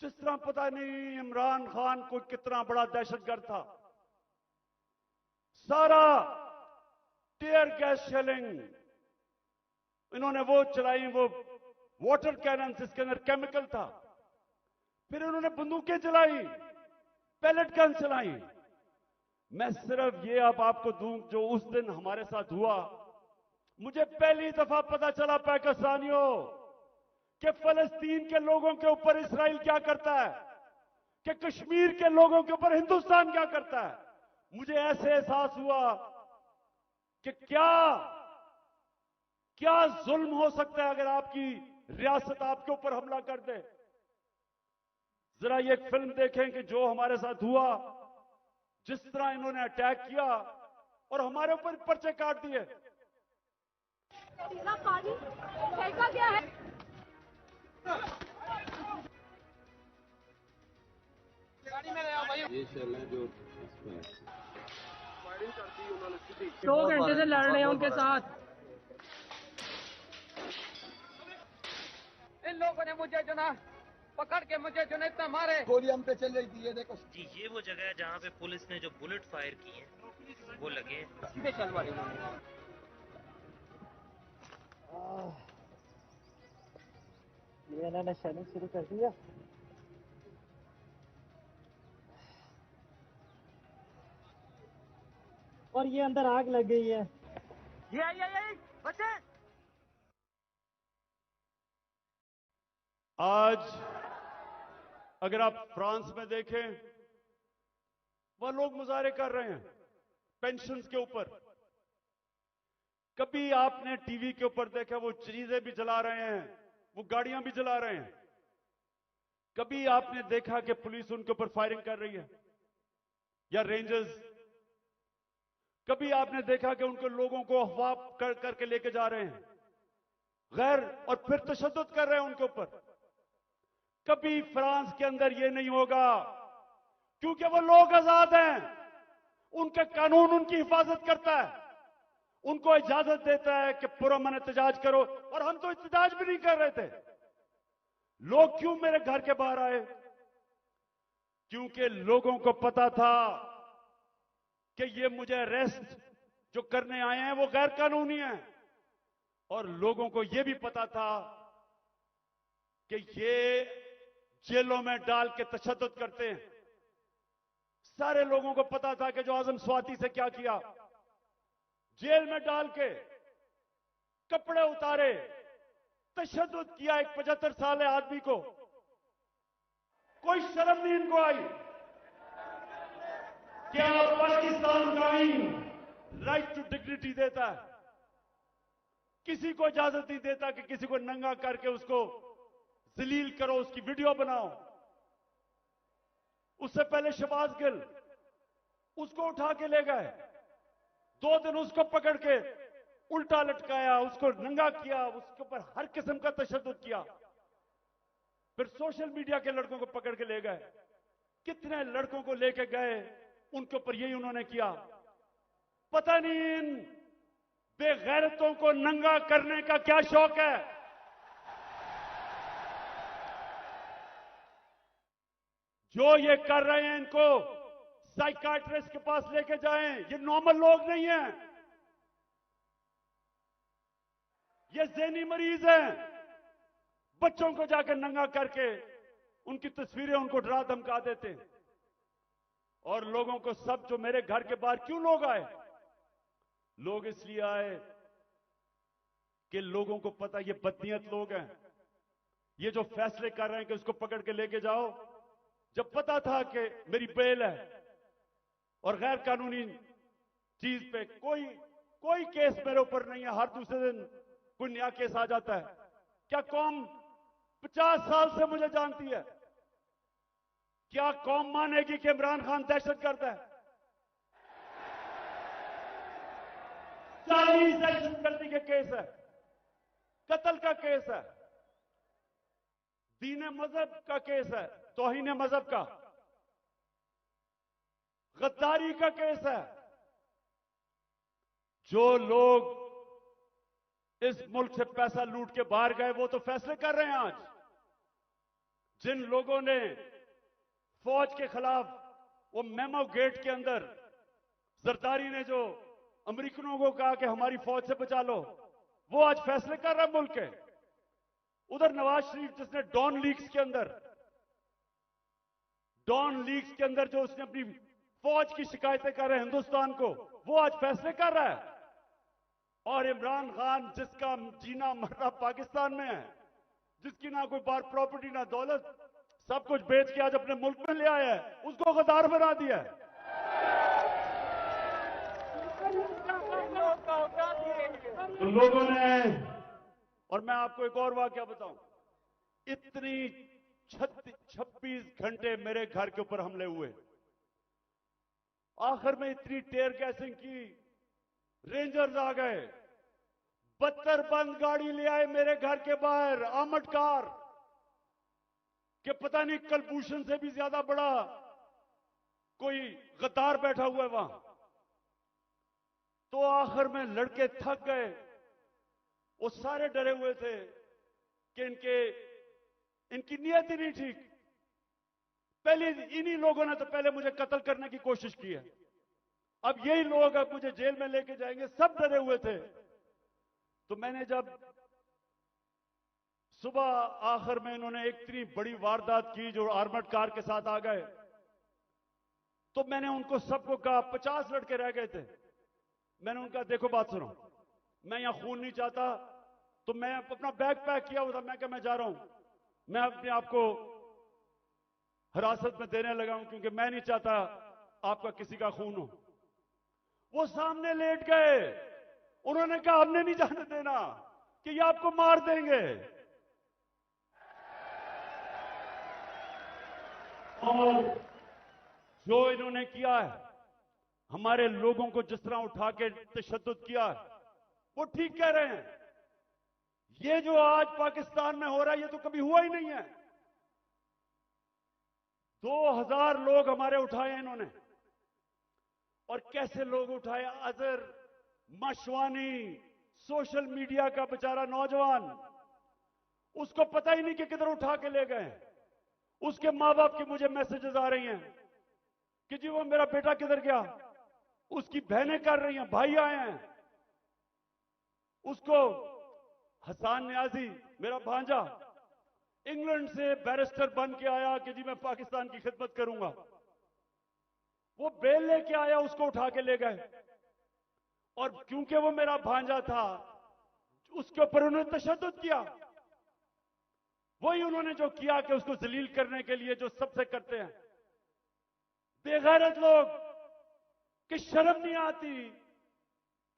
जिस तरह पता नहीं इमरान खान को कितना बड़ा दहशतगर्द था। सारा टीयर गैस शेलिंग इन्होंने वो चलाई, वो वाटर कैनन जिसके अंदर केमिकल था। फिर इन्होंने बंदूकें चलाई, पैलेट गन चलाई। मैं सिर्फ ये अब आपको दूं जो उस दिन हमारे साथ हुआ। मुझे पहली दफा पता चला पाकिस्तानियों कि फलस्तीन के लोगों के ऊपर इस्राइल क्या करता है, कि कश्मीर के लोगों के ऊपर हिंदुस्तान क्या करता है। मुझे ऐसे एहसास हुआ कि क्या जुल्म हो सकता है अगर आपकी रियासत आपके ऊपर हमला कर दे। जरा ये फिल्म देखें कि जो हमारे साथ हुआ, जिस तरह इन्होंने अटैक किया और हमारे ऊपर पर्चे काट दिए। पानी फेंका गया है। ये शैल है जो 2 घंटे से लड़ रहे हैं उनके साथ। इन लोगों ने मुझे जो ना पकड़ के मुझे जो ना इतना मारे। गोली हम पे चल रही थी, ये देखो जी। ये वो जगह है जहाँ पे पुलिस ने जो बुलेट फायर की है वो लगे हैं। सीधे चल मारी ये इन्होंने शेलिंग शुरू कर दिया। और ये अंदर आग लग गई है। ये बच्चे आज अगर आप फ्रांस में देखें, वह लोग मुजाहरे कर रहे हैं पेंशन्स के ऊपर। कभी आपने टीवी के ऊपर देखा वो चीजें भी जला रहे हैं, वो गाड़ियां भी जला रहे हैं। कभी आपने देखा कि पुलिस उनके ऊपर फायरिंग कर रही है या रेंजर्स? कभी आपने देखा कि उनको लोगों को अगवा करके लेके जा रहे हैं गैर, और फिर तशद्दुद कर रहे हैं उनके ऊपर? कभी फ्रांस के अंदर यह नहीं होगा, क्योंकि वो लोग आजाद हैं। उनका कानून उनकी हिफाजत करता है, उनको इजाजत देता है कि पुरअमन एहतजाज करो। और हम तो एहतजाज भी नहीं कर रहे थे। लोग क्यों मेरे घर के बाहर आए? क्योंकि लोगों को पता था कि ये मुझे अरेस्ट जो करने आए हैं वो गैर कानूनी है। और लोगों को यह भी पता था कि ये जेलों में डाल के तशद्दुद करते हैं। सारे लोगों को पता था कि जो आजम स्वाति से क्या किया, जेल में डाल के कपड़े उतारे, तशद्दुद किया एक 75 साल आदमी को। कोई शर्म नहीं इनको आई। क्या पाकिस्तान का आईन राइट टू डिग्निटी देता है? किसी को इजाजत नहीं देता कि किसी को नंगा करके उसको जलील करो, उसकी वीडियो बनाओ। उससे पहले शहबाज गिल, उसको उठा के ले गए, 2 दिन उसको पकड़ के उल्टा लटकाया, उसको नंगा किया, उसके ऊपर हर किस्म का तशद्दुद किया। फिर सोशल मीडिया के लड़कों को पकड़ के ले गए। कितने लड़कों को लेके गए, उनके ऊपर यही उन्होंने किया। पता नहीं इन बेगैरतों को नंगा करने का क्या शौक है। जो ये कर रहे हैं इनको साइकाट्रिस्ट के पास लेके जाएं। ये नॉर्मल लोग नहीं हैं, ये ज़हनी मरीज हैं। बच्चों को जाकर नंगा करके उनकी तस्वीरें उनको डरा धमका देते हैं। और लोगों को सब जो मेरे घर के बाहर क्यों लोग आए? लोग इसलिए आए कि लोगों को पता ये बदनीयत लोग हैं, ये जो फैसले कर रहे हैं कि उसको पकड़ के लेके जाओ, जब पता था कि मेरी बेल है और गैर कानूनी चीज पे कोई केस मेरे ऊपर नहीं है, हर दूसरे दिन कोई नया केस आ जाता है। क्या कौम 50 साल से मुझे जानती है? क्या कौम मानेगी कि इमरान खान दहशतगर्द है? 40 दहशतगर्दी के केस है, कत्ल का केस है, दीन मजहब का केस है, तौहीन मजहब का, गद्दारी का केस है। जो लोग इस मुल्क से पैसा लूट के बाहर गए वो तो फैसले कर रहे हैं आज। जिन लोगों ने फौज के खिलाफ वो मेमो गेट के अंदर जरदारी ने जो अमेरिकनों को कहा कि हमारी फौज से बचा लो, वो आज फैसले कर रहा है मुल्क के। उधर नवाज शरीफ जिसने डॉन लीग्स के अंदर जो उसने अपनी फौज की शिकायतें कर रहे हैं हिंदुस्तान को, वो आज फैसले कर रहा है। और इमरान खान जिसका जीना मरना पाकिस्तान में है, जिसकी ना कोई बार प्रॉपर्टी ना दौलत, सब कुछ बेच के आज अपने मुल्क में ले आया है, उसको गद्दार बना दिया है। तो लोगों ने, और मैं आपको एक और वाकया बताऊं, इतनी 26 घंटे मेरे घर के ऊपर हमले हुए, आखिर में इतनी टेयर गैसिंग की, रेंजर्स आ गए, 72 बंद गाड़ी ले आए मेरे घर के बाहर, आर्मड कार, कि पता नहीं कलभूषण से भी ज्यादा बड़ा कोई गद्दार बैठा हुआ है वहां। तो आखिर में लड़के थक गए, वो सारे डरे हुए थे कि इनकी नियत ही नहीं ठीक। पहले इन्हीं लोगों ने तो पहले मुझे कत्ल करने की कोशिश की है, अब यही लोग अब मुझे जेल में लेके जाएंगे, सब डरे हुए थे। तो मैंने जब सुबह आखिर में इन्होंने एक इतनी बड़ी वारदात की जो आर्मड कार के साथ आ गए, तो मैंने उनको सबको कहा, 50 लड़के रह गए थे, मैंने उनका देखो बात सुनो, मैं यहां खून नहीं चाहता, तो मैं अपना बैग पैक किया हुआ था, मैं क्या मैं जा रहा हूं, मैं अपने आप को हिरासत में देने लगा हूं क्योंकि मैं नहीं चाहता आपका किसी का खून हो। वो सामने लेट गए, उन्होंने कहा हमने नहीं जाने देना कि ये आपको मार देंगे। और जो इन्होंने किया है, हमारे लोगों को जिस तरह उठा के तशद्दुद किया है, वो ठीक कह रहे हैं। ये जो आज पाकिस्तान में हो रहा है ये तो कभी हुआ ही नहीं है। 2000 लोग हमारे उठाए इन्होंने, और कैसे लोग उठाए, अजहर मशवानी, सोशल मीडिया का बेचारा नौजवान, उसको पता ही नहीं कि किधर उठा के ले गए। उसके मां बाप के मुझे मैसेजेस आ रही हैं कि जी वो मेरा बेटा किधर गया, उसकी बहनें कर रही हैं, भाई आए हैं। उसको हसन न्याजी, मेरा भांजा, इंग्लैंड से बैरिस्टर बन के आया कि जी मैं पाकिस्तान की खिदमत करूंगा, वो बेल लेके आया, उसको उठा के ले गए। और क्योंकि वो मेरा भांजा था, उसके ऊपर उन्होंने तशद्दुद किया। वही उन्होंने जो किया कि उसको जलील करने के लिए जो सबसे करते हैं बेगैरत लोग, कि शर्म नहीं आती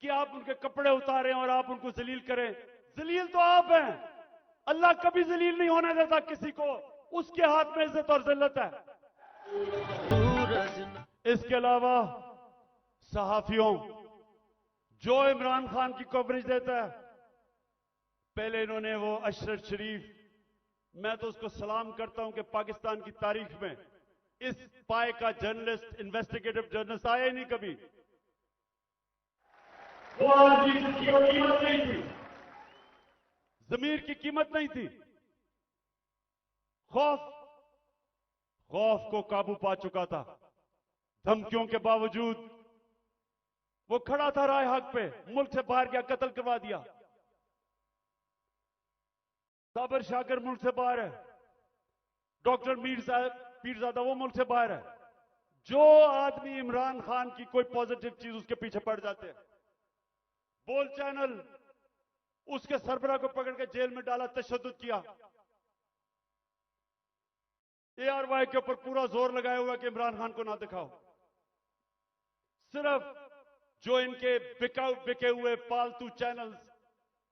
कि आप उनके कपड़े उतारें और आप उनको जलील करें। जलील तो आप हैं, अल्लाह कभी जलील नहीं होने देता किसी को, उसके हाथ में इज्जत और जिल्लत है। इसके अलावा सहाफियों, जो इमरान खान की कवरेज देता है, पहले इन्होंने वो अशरफ शरीफ, मैं तो उसको सलाम करता हूं कि पाकिस्तान की तारीख में इस पाए का जर्नलिस्ट, इन्वेस्टिगेटिव जर्नलिस्ट आया ही नहीं कभी। वो आदमी जिसकी कोई कीमत नहीं थी, जमीर की कीमत नहीं थी, खौफ को काबू पा चुका था। धमकियों के बावजूद वो खड़ा था राह हक पे, मुल्क से बाहर गया, कत्ल करवा दिया। साबर शाकर मुल्क से बाहर है, डॉक्टर पीरजादा वो मुल्क से बाहर है। जो आदमी इमरान खान की कोई पॉजिटिव चीज उसके पीछे पड़ जाते हैं। बोल चैनल, उसके सरबराह को पकड़ के जेल में डाला, तशद्दुद किया। ARY के ऊपर पूरा जोर लगाया हुआ कि इमरान खान को ना दिखाओ। सिर्फ जो इनके बिके हुए पालतू चैनल्स,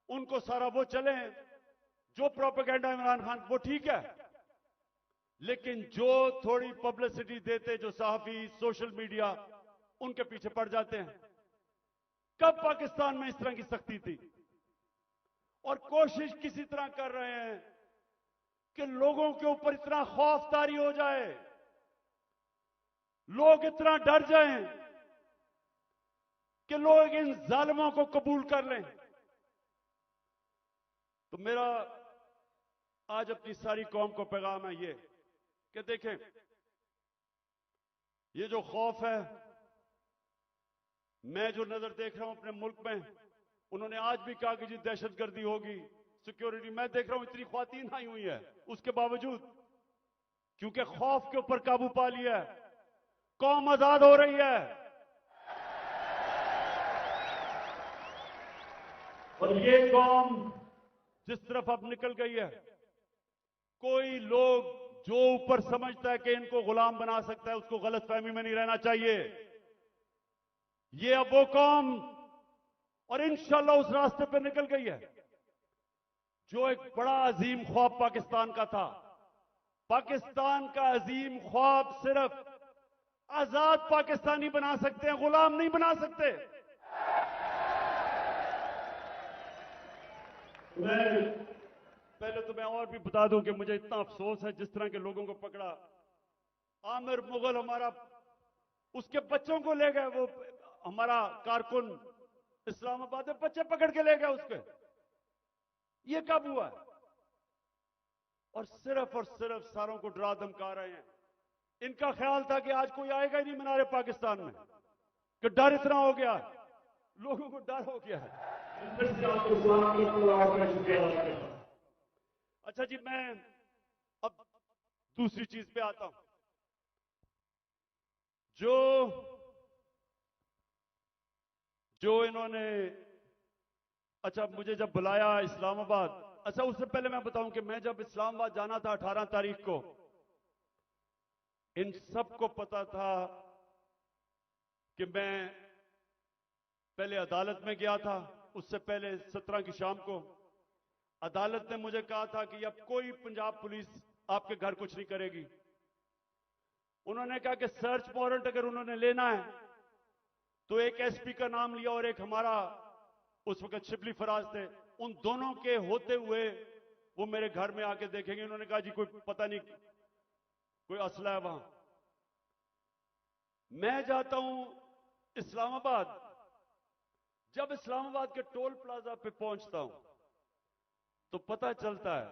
उनको सारा वो चले, जो प्रोपेगेंडा इमरान खान, वो ठीक है, लेकिन जो थोड़ी पब्लिसिटी देते जो सहाफी, सोशल मीडिया, उनके पीछे पड़ जाते हैं। कब पाकिस्तान में इस तरह की सख्ती थी? और कोशिश किसी तरह कर रहे हैं कि लोगों के ऊपर इतना खौफ तारी हो जाए, लोग इतना डर जाएं कि लोग इन जालिमों को कबूल कर लें। तो मेरा आज अपनी सारी कौम को पैगाम है ये कि देखें, ये जो खौफ है, मैं जो नजर देख रहा हूं अपने मुल्क में, उन्होंने आज भी कहा कि जी दहशतगर्दी होगी, सिक्योरिटी, मैं देख रहा हूं इतनी ख्वातीन आई हुई है, उसके बावजूद क्योंकि खौफ के ऊपर काबू पा लिया है, कौम आजाद हो रही है। और ये कौम जिस तरफ अब निकल गई है, कोई लोग जो ऊपर समझता है कि इनको गुलाम बना सकता है, उसको गलतफहमी में नहीं रहना चाहिए। ये अब वो कौम, और इंशाल्लाह उस रास्ते पर निकल गई है जो एक बड़ा अजीम ख्वाब पाकिस्तान का था। पाकिस्तान का अजीम ख्वाब सिर्फ आजाद पाकिस्तानी बना सकते हैं, गुलाम नहीं बना सकते। पहले तो मैं और भी बता दूं कि मुझे इतना अफसोस है जिस तरह के लोगों को पकड़ा। आमिर मुगल हमारा, उसके बच्चों को ले गए, वो हमारा कारकुन इस्लामाबाद में बच्चे पकड़ के ले गए उसके। ये कब हुआ? और सिर्फ सारों को डरा धमका रहे हैं। इनका ख्याल था कि आज कोई आएगा ही नहीं मीनारे पाकिस्तान में, कि डर इतना हो गया, लोगों को डर हो गया है। अच्छा जी, मैं अब दूसरी चीज पे आता हूं। जो इन्होंने, अच्छा मुझे जब बुलाया इस्लामाबाद, अच्छा उससे पहले मैं बताऊं कि मैं जब इस्लामाबाद जाना था 18 तारीख को, इन सबको पता था कि मैं पहले अदालत में गया था। उससे पहले 17 की शाम को अदालत ने मुझे कहा था कि अब कोई पंजाब पुलिस आपके घर कुछ नहीं करेगी। उन्होंने कहा कि सर्च वारंट अगर उन्होंने लेना है तो एक एसपी का नाम लिया और एक हमारा उस वक्त शिबली फराज थे, उन दोनों के होते हुए वो मेरे घर में आके देखेंगे। उन्होंने कहा जी कोई पता नहीं, कोई असला है वहां। मैं जाता हूं इस्लामाबाद, जब इस्लामाबाद के टोल प्लाजा पे पहुंचता हूं तो पता चलता है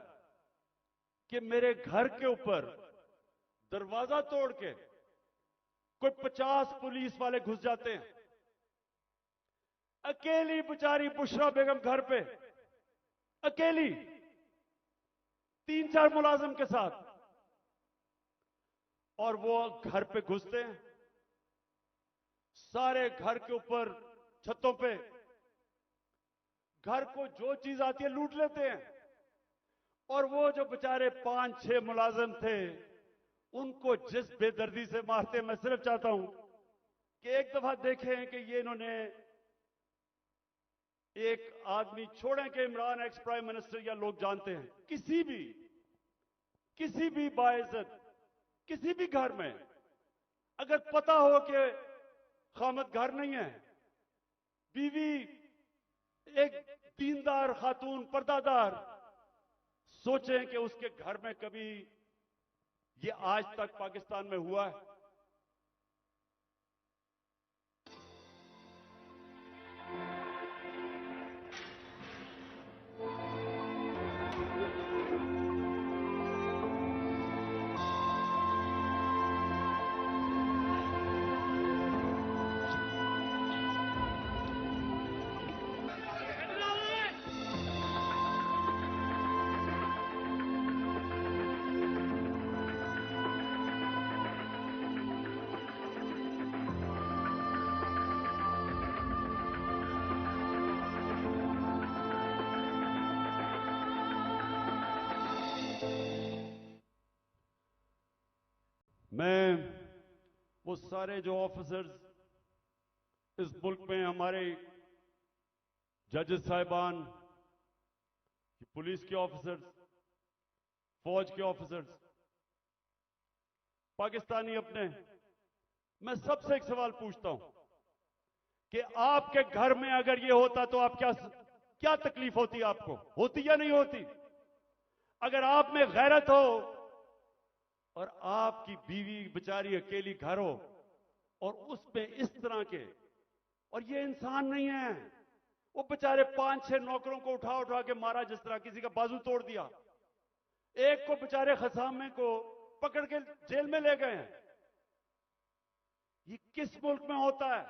कि मेरे घर के ऊपर दरवाजा तोड़ के कोई 50 पुलिस वाले घुस जाते हैं। अकेली बेचारी बुशरा बेगम घर पे, अकेली, 3-4 मुलाजिम के साथ, और वो घर पे घुसते हैं, सारे घर के ऊपर छतों पे घर को जो चीज आती है लूट लेते हैं। और वो जो बेचारे 5-6 मुलाजिम थे, उनको जिस बेदर्दी से मारते, मैं सिर्फ चाहता हूं कि एक दफा देखें कि ये इन्होंने एक आदमी छोड़ें कि इमरान एक्स प्राइम मिनिस्टर या लोग जानते हैं, किसी भी बाइज्जत किसी भी घर में अगर पता हो कि खामद घर नहीं है, बीवी एक दीनदार खातून पर्दादार, सोचें कि उसके घर में कभी ये आज तक पाकिस्तान में हुआ है? मैं वो सारे जो ऑफिसर्स इस मुल्क में हमारे जजेस साहिबान, पुलिस के ऑफिसर्स, फौज के ऑफिसर्स, पाकिस्तानी अपने, मैं सबसे एक सवाल पूछता हूं कि आपके घर में अगर ये होता तो आप क्या तकलीफ होती आपको? होती या नहीं होती? अगर आप में गैरत हो और आपकी बीवी बेचारी अकेली घर हो और उसमें इस तरह के, और ये इंसान नहीं है, वो बेचारे 5-6 नौकरों को उठा उठा के मारा, जिस तरह किसी का बाजू तोड़ दिया, एक को बेचारे खसामे को पकड़ के जेल में ले गए हैं। ये किस मुल्क में होता है?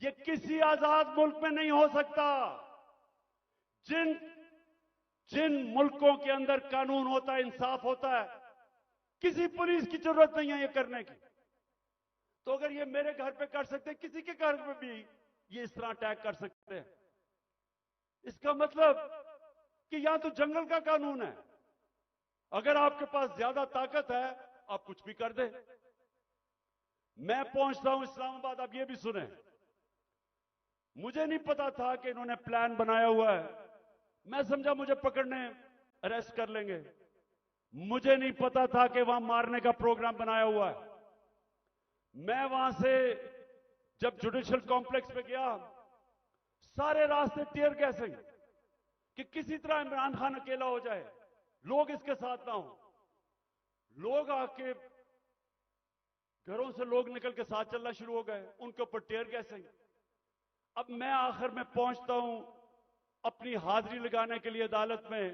ये किसी आजाद मुल्क में नहीं हो सकता। जिन मुल्कों के अंदर कानून होता है, इंसाफ होता है, किसी पुलिस की जरूरत नहीं है ये करने की। तो अगर ये मेरे घर पे कर सकते, किसी के घर पे भी ये इस तरह अटैक कर सकते हैं। इसका मतलब कि यहां तो जंगल का कानून है। अगर आपके पास ज्यादा ताकत है, आप कुछ भी कर दे। मैं पहुंचता हूं इस्लामाबाद, आप ये भी सुने, मुझे नहीं पता था कि इन्होंने प्लान बनाया हुआ है। मैं समझा मुझे पकड़ने, अरेस्ट कर लेंगे। मुझे नहीं पता था कि वहां मारने का प्रोग्राम बनाया हुआ है। मैं वहां से जब जुडिशियल कॉम्प्लेक्स पे गया, सारे रास्ते टीयर गैसिंग कि किसी तरह इमरान खान अकेला हो जाए, लोग इसके साथ ना हो। लोग आके घरों से लोग निकल के साथ चलना शुरू हो गए, उनके ऊपर टीयर गैसिंग। अब मैं आखिर में पहुंचता हूं अपनी हाजिरी लगाने के लिए अदालत में।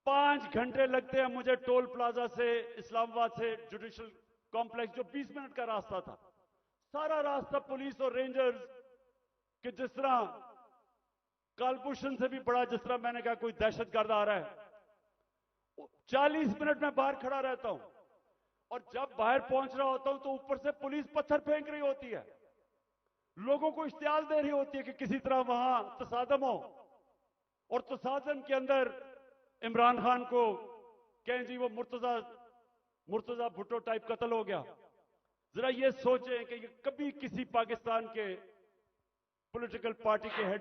5 घंटे लगते हैं मुझे टोल प्लाजा से, इस्लामाबाद से जुडिशियल कॉम्प्लेक्स, जो 20 मिनट का रास्ता था। सारा रास्ता पुलिस और रेंजर्स कि जिस तरह कालभूषण से भी बड़ा, जिस तरह मैंने कहा कोई दहशतगर्द आ रहा है। 40 मिनट में बाहर खड़ा रहता हूं और जब बाहर पहुंच रहा होता हूं तो ऊपर से पुलिस पत्थर फेंक रही होती है, लोगों को इश्तियाल दे रही होती है कि किसी तरह वहां तसादम हो, और तसादम के अंदर इमरान खान को कहें जी वो मुर्तजा भुट्टो टाइप कत्ल हो गया। जरा ये सोचें कि ये कभी किसी पाकिस्तान के पॉलिटिकल पार्टी के हेड